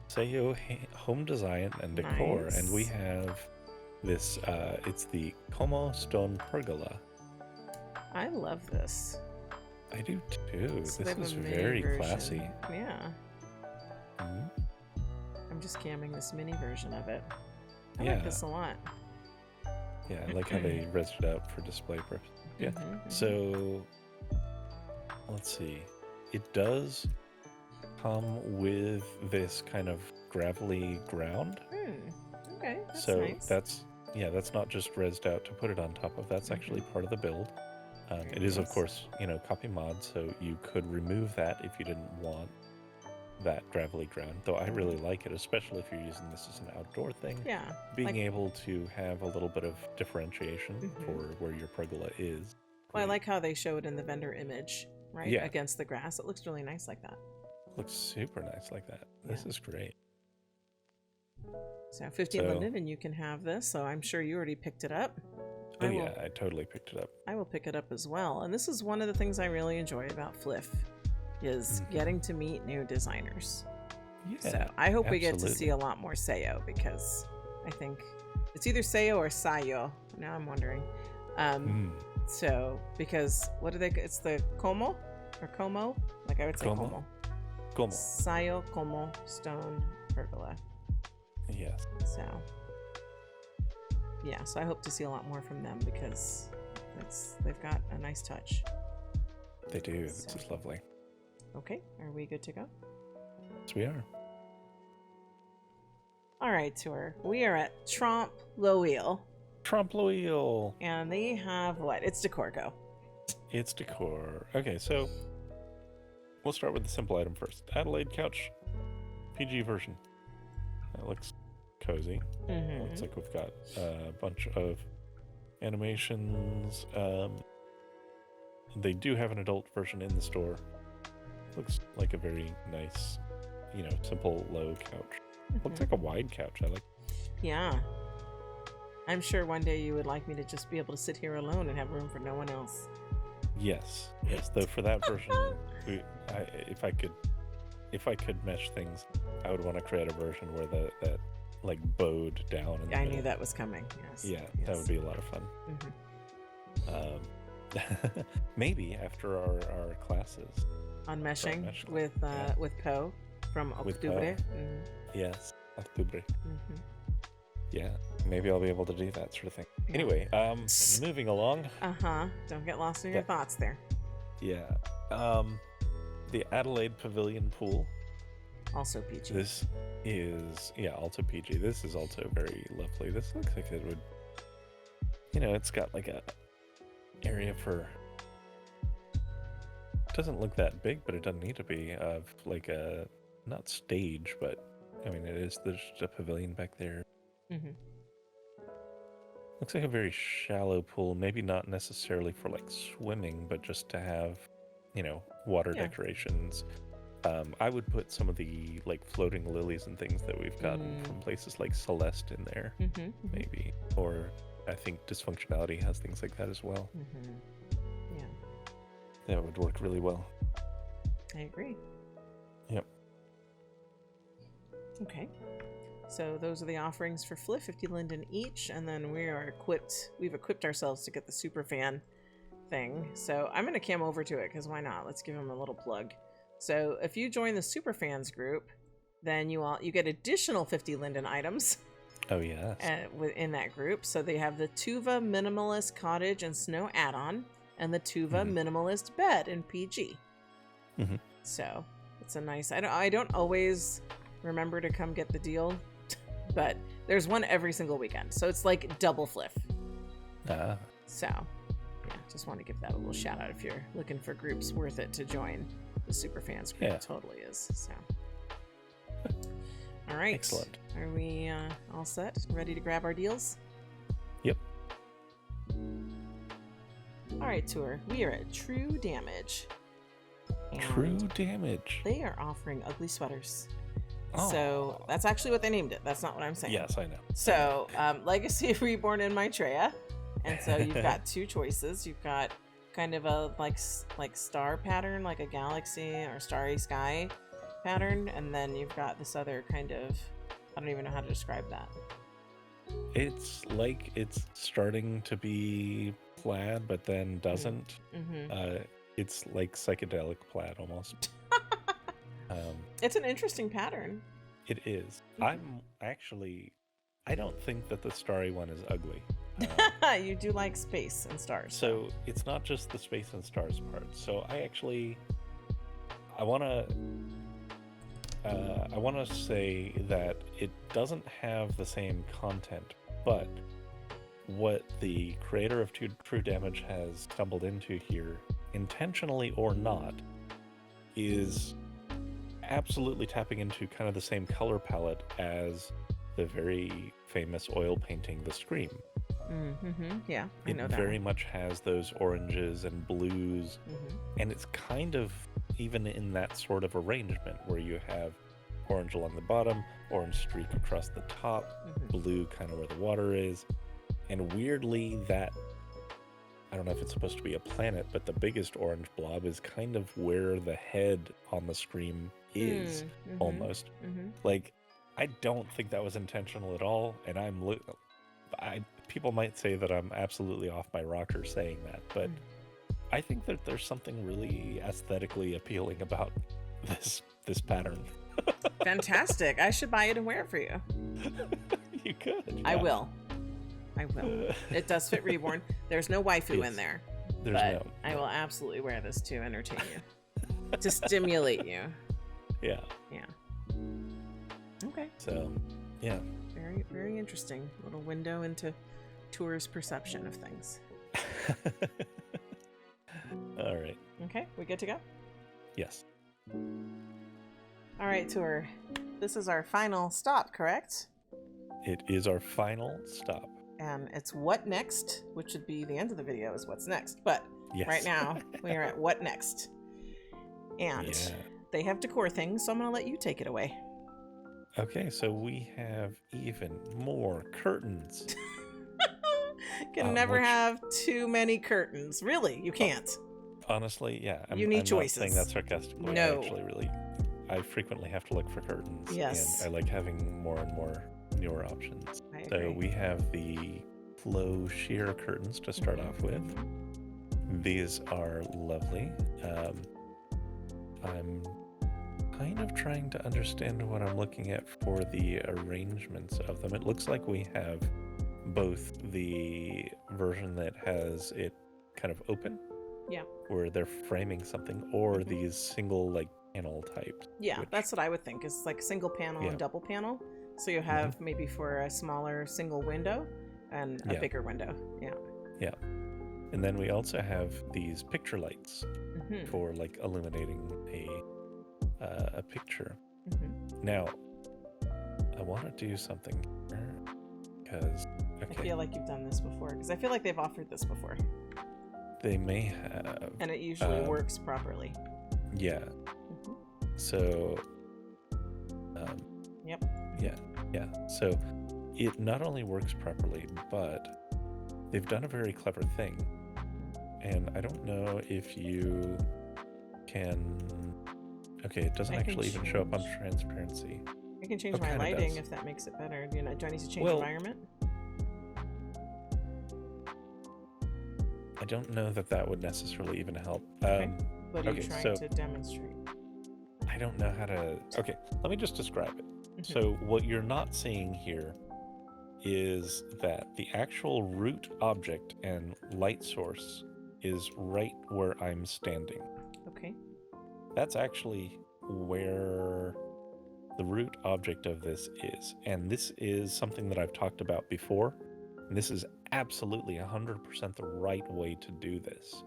SAYO Home Design and Decor, Nice. and we have this, it's the Como Stone Pergola. I love this. I do too. So they This have a is mini very version. classy. Yeah. Mhm. I'm just camming this mini version of it. I Yeah. like this a lot. Yeah, I like how they rezzed it out for display purposes. Yeah. Mhm. So, let's see. It does come with this kind of gravelly ground. Okay, that's So nice. that's not just rezzed out to put it on top of. That's actually part of the build. It is, of nice. course, copy mod, so you could remove that if you didn't want that gravelly ground. Though I really like it, especially if you're using this as an outdoor thing. Yeah. Being like- able to have a little bit of differentiation Mhm. for where your pergola is. Well, I great. like how they show it in the vendor image, right? Yeah. Against the grass. It looks really nice like that. Looks super nice like that. This Yeah. is great. So 15 So- Linden, and you can have this. So I'm sure you already picked it up. Oh I will- yeah, I totally picked it up. I will pick it up as well. And this is one of the things I really enjoy about FLF is Mhm. getting to meet new designers. Yeah. So I hope we get to absolutely. see a lot more SAYO because I think it's either SAYO or SAYO. Now I'm wondering. Mm. So because what do they? It's the Como or Como? Like I would say Como. Como. Como. SAYO Como Stone Pergola. Yes. So yeah, so I hope to see a lot more from them because they've got a nice touch. They do. This So- is lovely. Okay, are we good to go? Yes, we are. All right, Tour. We are at Trompe L'oeil, Trompe L'oeil. and they have what? It's decor. Go. It's decor. Okay, so we'll start with the simple item first. Adelaide couch, PG version. That looks cozy. Mm-hmm. Looks like we've got a bunch of animations. They do have an adult version in the store. Looks like a very nice, simple low couch. Looks like a wide couch. I like. Yeah. I'm sure one day you would like me to just be able to sit here alone and have room for no one else. Yes. Though for that version, if I could mesh things, I would want to create a version where that like bowed down. In the I middle. knew that was coming. Yes. Yeah, Yes. that would be a lot of fun. Mhm. Maybe after our classes. On meshing mesh class. with Poe from With Poe. Octubre. Yes, octubre. Mm-hmm. Yeah, maybe I'll be able to do that sort of thing. Yeah. Anyway, moving along. Don't get lost in your Yeah. thoughts there. Yeah, the Adelaide Pavilion pool. Also PG. This is also PG. This is also very lovely. This looks like it would, it's got like a area for. It doesn't look that big, but it doesn't need to be. Of like a not stage, but I mean there's a pavilion back there. Mm-hmm. Looks like a very shallow pool. Maybe not necessarily for like swimming, but just to have, water Yeah. decorations. I would put some of the like floating lilies and things that we've gotten from places like Celeste in there, Mm-hmm. maybe. Or I think Dysfunctionality has things like that as well. Mm-hmm. Yeah, That would work really well. I agree. Yep. Okay. So those are the offerings for FLF, 50 Linden each, and then we've equipped ourselves to get the Superfan thing. So I'm going to cam over to it because why not? Let's give them a little plug. So if you join the Superfans group, then you get additional 50 Linden items. Oh, yes. Within that group. So they have the Tuva Minimalist Cottage and Snow add-on and the Tuva Minimalist Bed in PG. Mm-hmm. So it's a nice. I don't always remember to come get the deal, but there's one every single weekend. So it's like double fliff. So yeah, just want to give that a little shout out if you're looking for groups worth it to join. The Superfans group totally is. So. All right. Excellent. Are we all set? Ready to grab our deals? Yep. All right, Tour. We are at True Damage. True Damage. They are offering ugly sweaters. Oh. So that's actually what they named it. That's not what I'm saying. Yes, I know. So Legacy Reborn in Maitreya. And so you've got two choices. You've got kind of a like star pattern, like a galaxy or starry sky pattern. And then you've got this other kind of, I don't even know how to describe that. It's like it's starting to be plaid, but then doesn't. It's like psychedelic plaid almost. It's an interesting pattern. It is. I don't think that the starry one is ugly. You do like space and stars. So it's not just the space and stars part. So I want to say that it doesn't have the same content, but what the creator of True Damage has stumbled into here, intentionally or not, is absolutely tapping into kind of the same color palette as the very famous oil painting The Scream. Yeah, I know it that very one. much has those oranges and blues, and it's kind of even in that sort of arrangement where you have orange along the bottom, orange streak across the top, blue kind of where the water is, and weirdly that, I don't know if it's supposed to be a planet, but the biggest orange blob is kind of where the head on the Scream is, almost. Like, I don't think that was intentional at all, and people might say that I'm absolutely off my rocker saying that, but I think that there's something really aesthetically appealing about this pattern. Fantastic. I should buy it and wear it for you. You could. Yeah. I will. It does fit Reborn. There's no waifu in there. But I will absolutely wear this to entertain you. To stimulate you. Yeah. Yeah. Okay. So, yeah. Very, very interesting. Little window into Tour's perception of things. All right. Okay, we good to go? Yes. All right, Tour. This is our final stop, correct? It is our final stop. And it's what next, which should be the end of the video is what's next. But yes. Right now, we are at what next. And they have decor things, so I'm going to let you take it away. Okay, so we have even more curtains. Can never have too many curtains. Really, you can't. Honestly, yeah. You need choices. I'm not saying that sarcastically. No. I frequently have to look for curtains. Yes. And I like having more and more newer options. I agree. So we have the flow sheer curtains to start off with. These are lovely. I'm kind of trying to understand what I'm looking at for the arrangements of them. It looks like we have both the version that has it kind of open, where they're framing something, or these single like panel types. Yeah, that's what I would think is like single panel and double panel. So you have maybe for a smaller single window and a bigger window. Yeah. And then we also have these picture lights for like illuminating a picture. Now, I want to do something here because I feel like you've done this before because I feel like they've offered this before. They may have. And it usually works properly. Yeah. So. Yeah. So it not only works properly, but they've done a very clever thing. And I don't know if you can. Okay, it doesn't actually even show up on transparency. I can change my lighting if that makes it better. Do I need to change environment? I don't know that would necessarily even help. Okay. What are you trying to demonstrate? I don't know how to... Okay, let me just describe it. So what you're not seeing here is that the actual root object and light source is right where I'm standing. Okay. That's actually where the root object of this is. And this is something that I've talked about before. And this is absolutely 100% the right way to do this.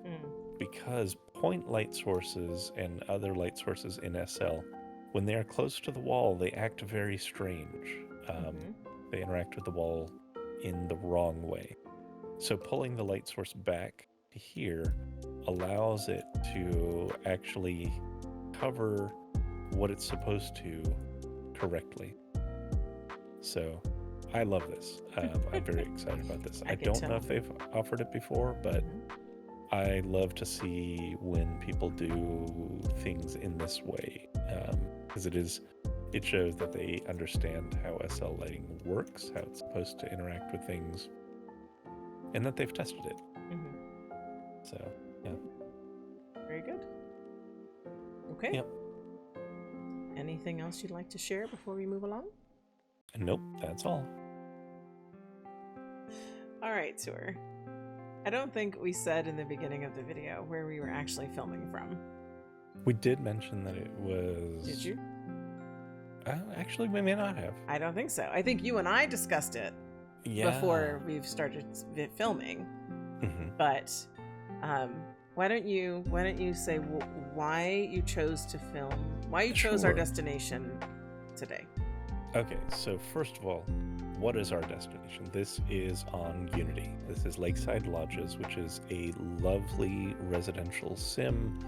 Because point light sources and other light sources in SL, when they are close to the wall, they act very strange. They interact with the wall in the wrong way. So pulling the light source back to here allows it to actually cover what it's supposed to correctly. So I love this. I'm very excited about this. I don't know if they've offered it before, but I love to see when people do things in this way, because it shows that they understand how SL lighting works, how it's supposed to interact with things, and that they've tested it. So, yeah. Very good. Okay. Yep. Anything else you'd like to share before we move along? Nope, that's all. All right, Tor. I don't think we said in the beginning of the video where we were actually filming from. We did mention that it was... Did you? Actually, we may not have. I don't think so. I think you and I discussed it before we've started filming. But why don't you say why you chose to film? Why you chose our destination today? Okay, so first of all, what is our destination? This is on Unity. This is Lakeside Lodges, which is a lovely residential sim,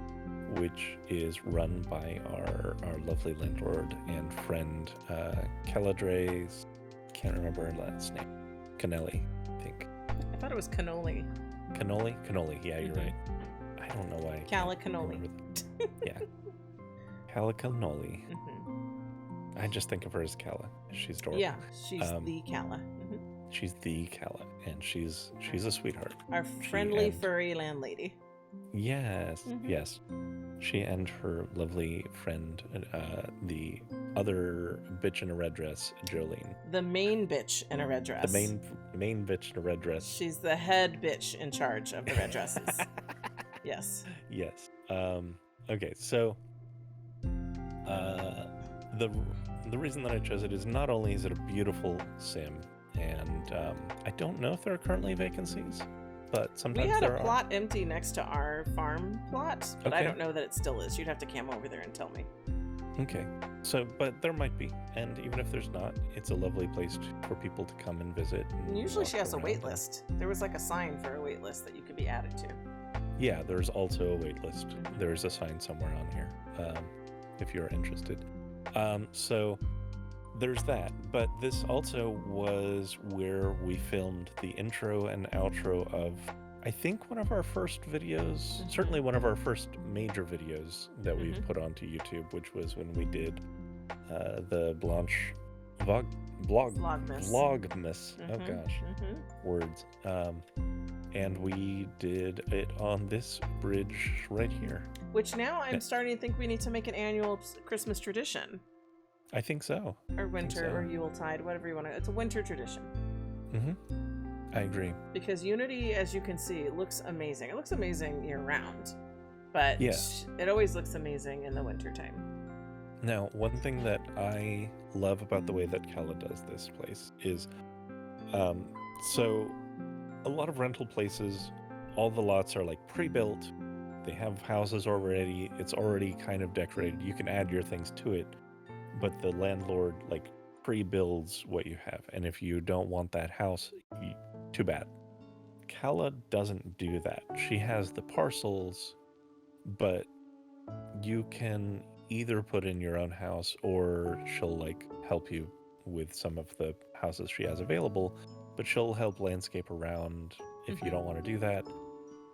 which is run by our lovely landlord and friend, Caladres. Can't remember her last name. Canelli, I think. I thought it was Cannoli. Cannoli. Yeah, you're right. I don't know why. Calla Cannoli. Yeah. Calla Cannoli. I just think of her as Calla. She's adorable. Yeah, she's the Calla. She's the Calla, and she's a sweetheart. Our friendly furry landlady. Yes, yes. She and her lovely friend, the other bitch in a red dress, Jolene. The main bitch in a red dress. The main bitch in a red dress. She's the head bitch in charge of the red dresses. Yes. Yes. Okay, so the reason that I chose it is not only is it a beautiful sim, and I don't know if there are currently vacancies, but sometimes there are. We had a plot empty next to our farm plot, but I don't know that it still is. You'd have to come over there and tell me. Okay. So, but there might be, and even if there's not, it's a lovely place for people to come and visit. And usually she has a wait list. There was like a sign for a wait list that you could be added to. Yeah, there's also a wait list. There's a sign somewhere on here, if you're interested. So there's that, but this also was where we filmed the intro and outro of, I think, one of our first videos, certainly one of our first major videos that we've put onto YouTube, which was when we did the Blanche Vlogmas. Oh gosh, words. And we did it on this bridge right here. Which now I'm starting to think we need to make an annual Christmas tradition. I think so. Or winter, or Yuletide, whatever you want to. It's a winter tradition. I agree. Because Unity, as you can see, looks amazing. It looks amazing year-round. But it always looks amazing in the wintertime. Now, one thing that I love about the way that Calla does this place is, so a lot of rental places, all the lots are like pre-built. They have houses already. It's already kind of decorated. You can add your things to it, but the landlord like pre-builds what you have. And if you don't want that house, too bad. Calla doesn't do that. She has the parcels, but you can either put in your own house, or she'll like help you with some of the houses she has available, but she'll help landscape around if you don't want to do that.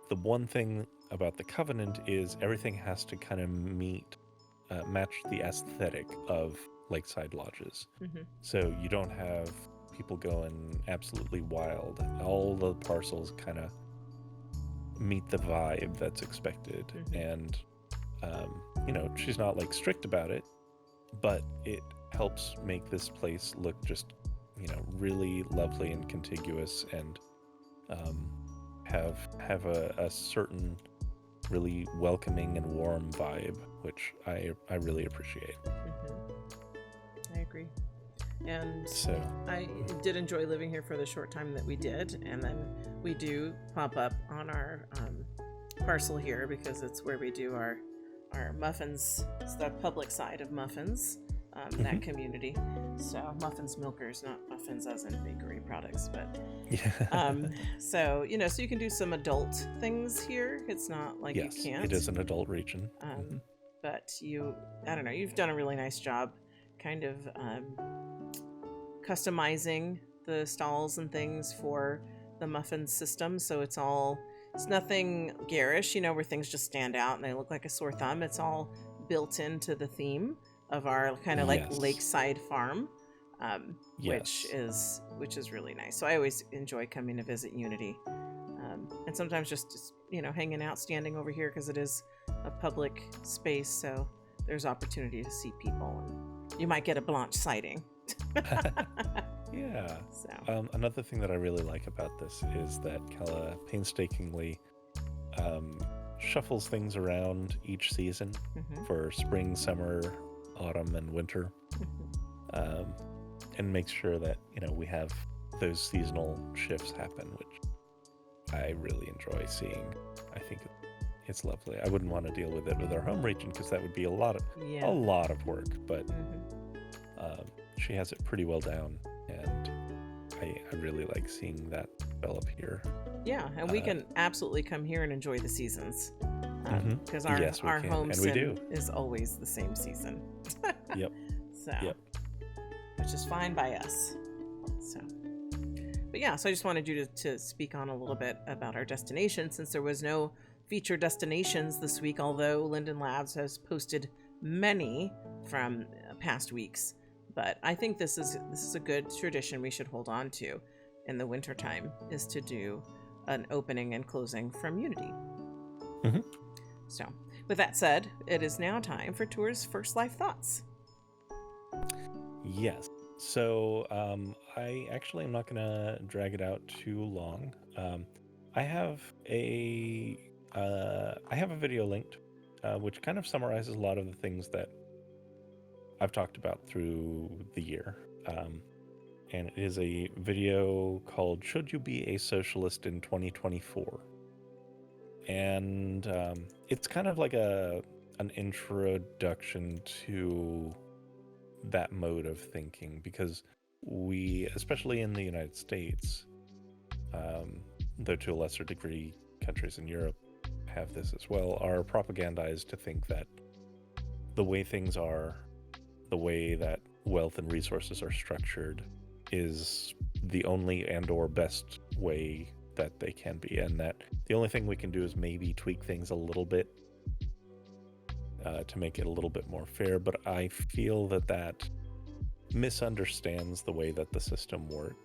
The one thing about the Covenant is everything has to kind of match the aesthetic of Lakeside Lodges. So you don't have people going absolutely wild. All the parcels kind of meet the vibe that's expected. And, she's not like strict about it, but it helps make this place look just really lovely and contiguous, and have a certain really welcoming and warm vibe, which I really appreciate. I agree. And So I did enjoy living here for the short time that we did, and then we do pop up on our parcel here because it's where we do our muffins. It's the public side of muffins, that community. So muffins milkers, not muffins as in bakery products, but so so you can do some adult things here. It's not like yes, you can't. it is an adult region. But I don't know, you've done a really nice job kind of customizing the stalls and things for the muffin system, so it's nothing garish, where things just stand out and they look like a sore thumb. It's all built into the theme of our kind of like lakeside farm, which is really nice. So I always enjoy coming to visit Unity, and sometimes just hanging out, standing over here because it is a public space, so there's opportunity to see people, and you might get a Blanche sighting. Yeah. So another thing that I really like about this is that Kella painstakingly shuffles things around each season for spring, summer, autumn, and winter, and makes sure that we have those seasonal shifts happen, which I really enjoy seeing. I think it's lovely. I wouldn't want to deal with it with our home region because that would be a lot of work, but she has it pretty well down, and I really like seeing that develop here. Yeah, and we can absolutely come here and enjoy the seasons, because our home sim is always the same season. Yep. So, which is fine by us. So, but yeah, so I just wanted you to speak on a little bit about our destination, since there was no feature destinations this week, although Linden Labs has posted many from past weeks. But I think this is a good tradition we should hold on to in the wintertime, is to do an opening and closing from Unity. So with that said, it is now time for Tour's First Life Thoughts. Yes. So I actually am not going to drag it out too long. I have a video linked, which kind of summarizes a lot of the things that I've talked about through the year. And it is a video called "Should You Be a Socialist in 2024?" And it's kind of like an introduction to that mode of thinking, because we, especially in the United States, though to a lesser degree countries in Europe have this as well, are propagandized to think that the way things are, the way that wealth and resources are structured, is the only and or best way that they can be, and that the only thing we can do is maybe tweak things a little bit to make it a little bit more fair. But I feel that misunderstands the way that the system works.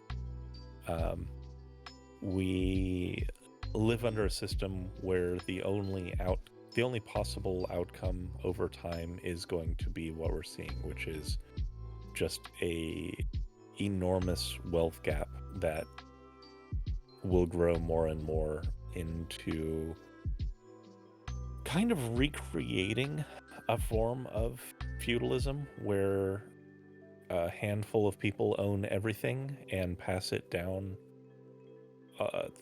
We live under a system where the only possible outcome over time is going to be what we're seeing, which is just a enormous wealth gap that will grow more and more into kind of recreating a form of feudalism where a handful of people own everything and pass it down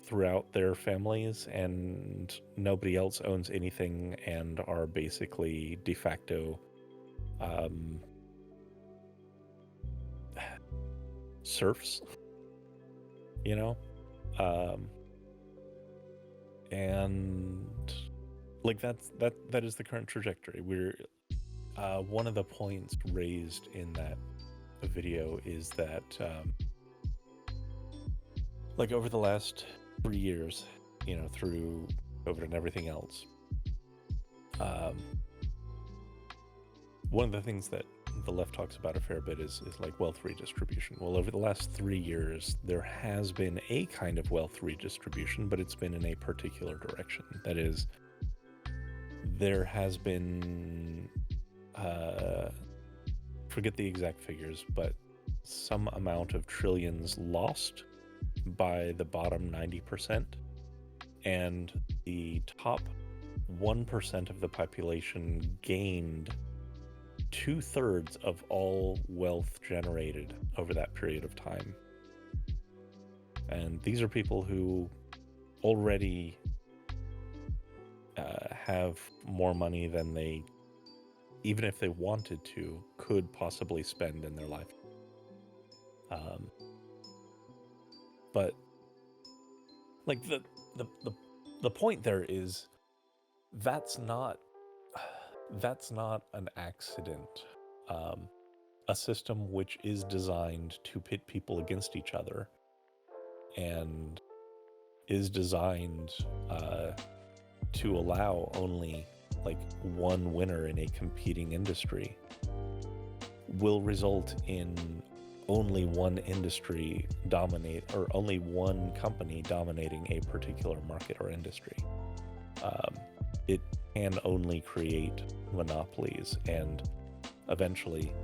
throughout their families, and nobody else owns anything and are basically de facto serfs, and like that is the current trajectory. We're one of the points raised in that video is that like over the last 3 years, through COVID and everything else, one of the things that the left talks about a fair bit is like wealth redistribution. Well, over the last 3 years, there has been a kind of wealth redistribution, but it's been in a particular direction. That is, there has been, forget the exact figures, but some amount of trillions lost by the bottom 90%, and the top 1% of the population gained 2/3 of all wealth generated over that period of time. And these are people who already have more money than they, even if they wanted to, could possibly spend in their life. But like the point there is that's not an accident. A system which is designed to pit people against each other and is designed to allow only like one winner in a competing industry will result in only one industry dominate, or only one company dominating a particular market or industry. It can only create monopolies, and eventually,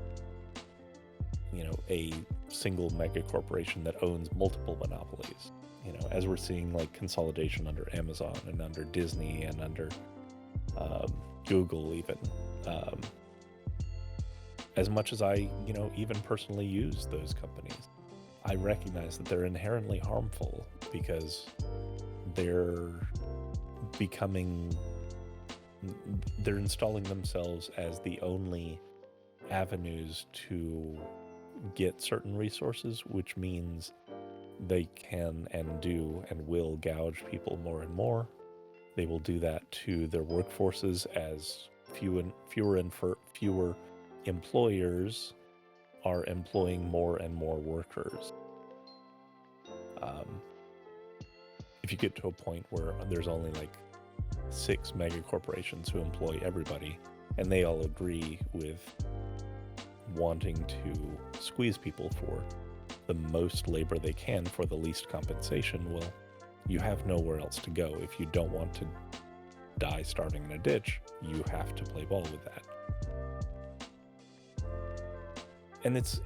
a single mega corporation that owns multiple monopolies. As we're seeing like consolidation under Amazon and under Disney and under Google even. As much as I, even personally use those companies, I recognize that they're inherently harmful because they're installing themselves as the only avenues to get certain resources, which means they can and do and will gouge people more and more. They will do that to their workforces as fewer employers are employing more and more workers. If you get to a point where there's only like 6 mega corporations who employ everybody, and they all agree with wanting to squeeze people for the most labor they can for the least compensation, well, you have nowhere else to go. If you don't want to die starving in a ditch, you have to play ball with that. And it's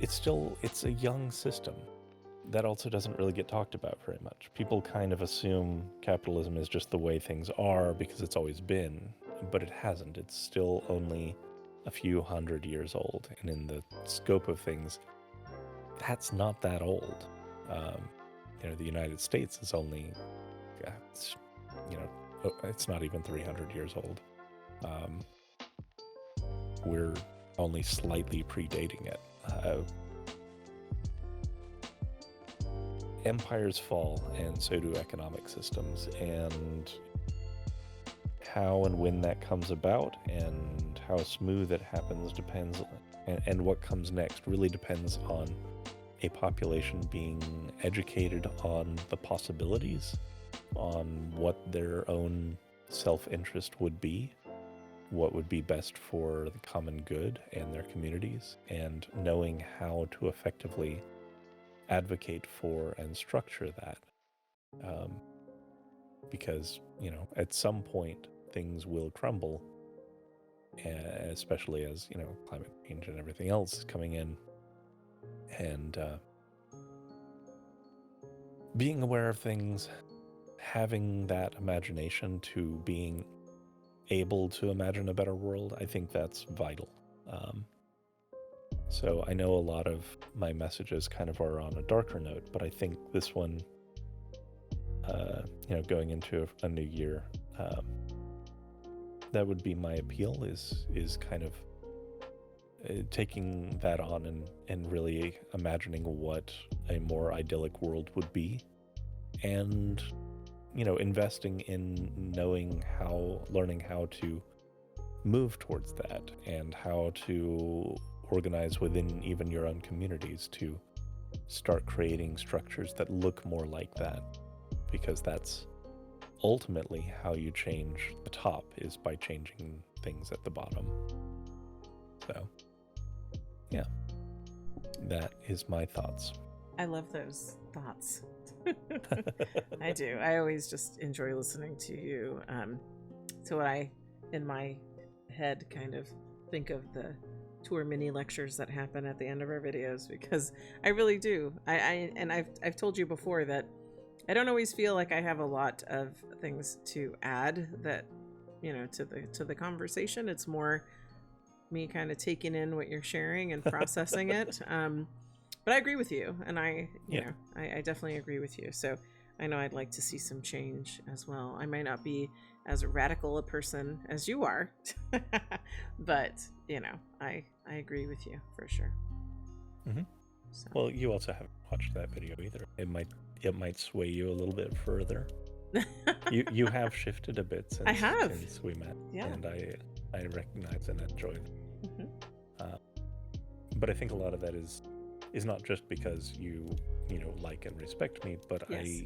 a young system. That also doesn't really get talked about very much. People kind of assume capitalism is just the way things are because it's always been, but it hasn't. It's still only a few hundred years old, and in the scope of things, that's not that old. The United States is only, it's not even 300 years old. We're only slightly predating it. Empires fall, and so do economic systems, and how and when that comes about and how smooth it happens depends, and what comes next really depends on a population being educated on the possibilities, on what their own self-interest would be, what would be best for the common good and their communities, and knowing how to effectively advocate for and structure that. Because, at some point things will crumble, especially as, climate change and everything else is coming in. And being aware of things, having that imagination to being able to imagine a better world, I think that's vital. So I know a lot of my messages kind of are on a darker note, but I think this one, going into a new year, that would be my appeal, is kind of taking that on and really imagining what a more idyllic world would be, and investing in learning how to move towards that, and how to organize within even your own communities to start creating structures that look more like that, because that's ultimately how you change the top, is by changing things at the bottom. So yeah, that is my thoughts. I love those thoughts. I do. I always just enjoy listening to you. So what I, in my head, kind of think of the tour mini lectures that happen at the end of our videos, because I really do. I've told you before that I don't always feel like I have a lot of things to add that, you know, to the conversation. It's more me kind of taking in what you're sharing and processing it. But I agree with you, and I definitely agree with you. So I know I'd like to see some change as well. I might not be as radical a person as you are, but you know, I agree with you for sure. Mm-hmm. So. Well, you also haven't watched that video either. It might sway you a little bit further. you have shifted a bit since we met, and I recognize and enjoy that. Mm-hmm. But I think a lot of that is not just because you like and respect me, but yes.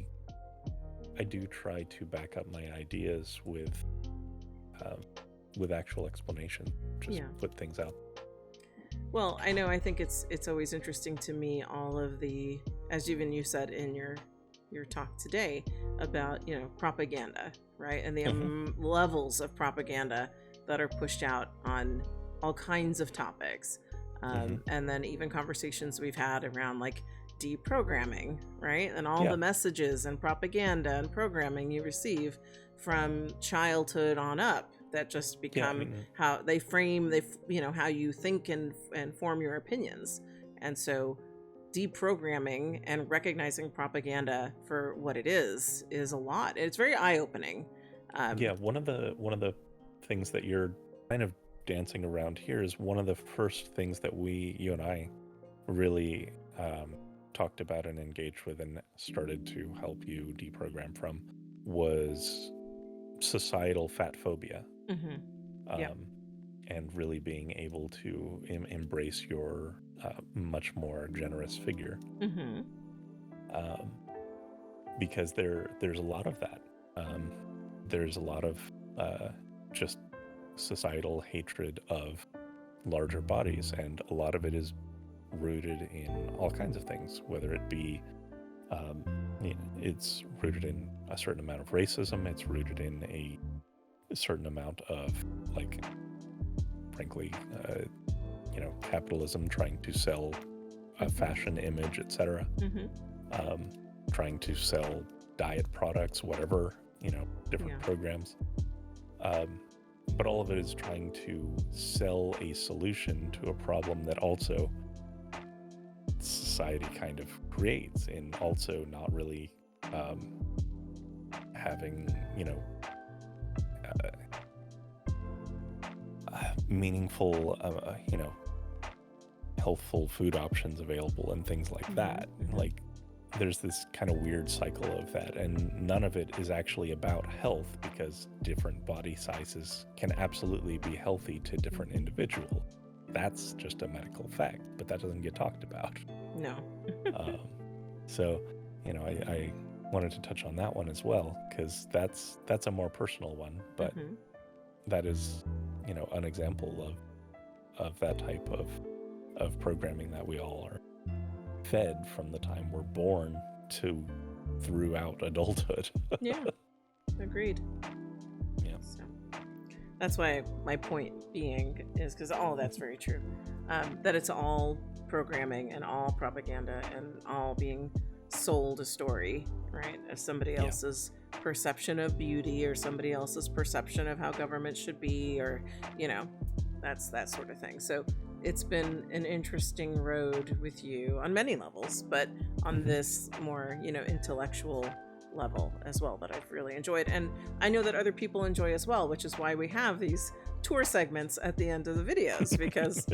I do try to back up my ideas with actual explanation, just put things out. Well, I know, I think it's always interesting to me, all of the, as even you said in your talk today about, you know, propaganda, right? And the levels of propaganda that are pushed out on all kinds of topics. And then even conversations we've had around like deprogramming, right? And all the messages and propaganda and programming you receive from childhood on up that just become how they frame, you know, how you think and form your opinions. And so deprogramming and recognizing propaganda for what it is a lot. It's very eye-opening. One of the things that you're kind of dancing around here is one of the first things that you and I really talked about and engaged with and started to help you deprogram from was societal fat phobia. And really being able to embrace your much more generous figure. Because there's a lot of that. There's a lot of just societal hatred of larger bodies, and a lot of it is rooted in all kinds of things, whether it be it's rooted in a certain amount of racism, it's rooted in a certain amount of, like, frankly, capitalism trying to sell a fashion image, etc. Trying to sell diet products, whatever, different programs. But all of it is trying to sell a solution to a problem that also society kind of creates, and also not really having, meaningful, healthful food options available and things like that. Like, there's this kind of weird cycle of that, and none of it is actually about health, because different body sizes can absolutely be healthy to different individuals. That's just a medical fact, but that doesn't get talked about. No. So, I wanted to touch on that one as well, because that's a more personal one, but that is, an example of that type of programming that we all are fed from the time we're born to throughout adulthood. Yeah, agreed. Yeah. So that's why my point being is, because all of that's very true, that it's all programming and all propaganda and all being sold a story, right, of somebody else's perception of beauty, or somebody else's perception of how government should be, or that's that sort of thing. So it's been an interesting road with you on many levels, but on this more intellectual level as well, that I've really enjoyed, and I know that other people enjoy as well, which is why we have these tour segments at the end of the videos, because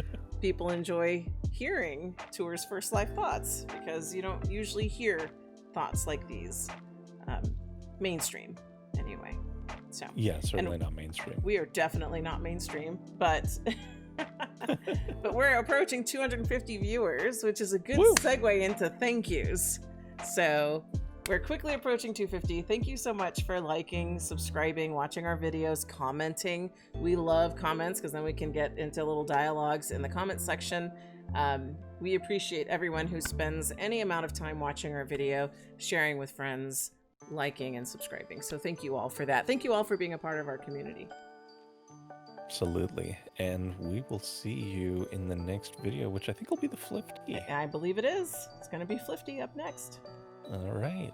people enjoy hearing Tour's first life thoughts, because you don't usually hear thoughts like these mainstream anyway. So certainly not mainstream. We are definitely not mainstream, but but we're approaching 250 viewers, which is a good segue into thank yous. So we're quickly approaching 250. Thank you so much for liking, subscribing, watching our videos, commenting. We love comments, because then we can get into little dialogues in the comment section. We appreciate everyone who spends any amount of time watching our video, sharing with friends, liking and subscribing. So thank you all for that. Thank you all for being a part of our community. Absolutely. And we will see you in the next video, which I think will be the Flifty. I believe it is. It's going to be Flifty up next. All right.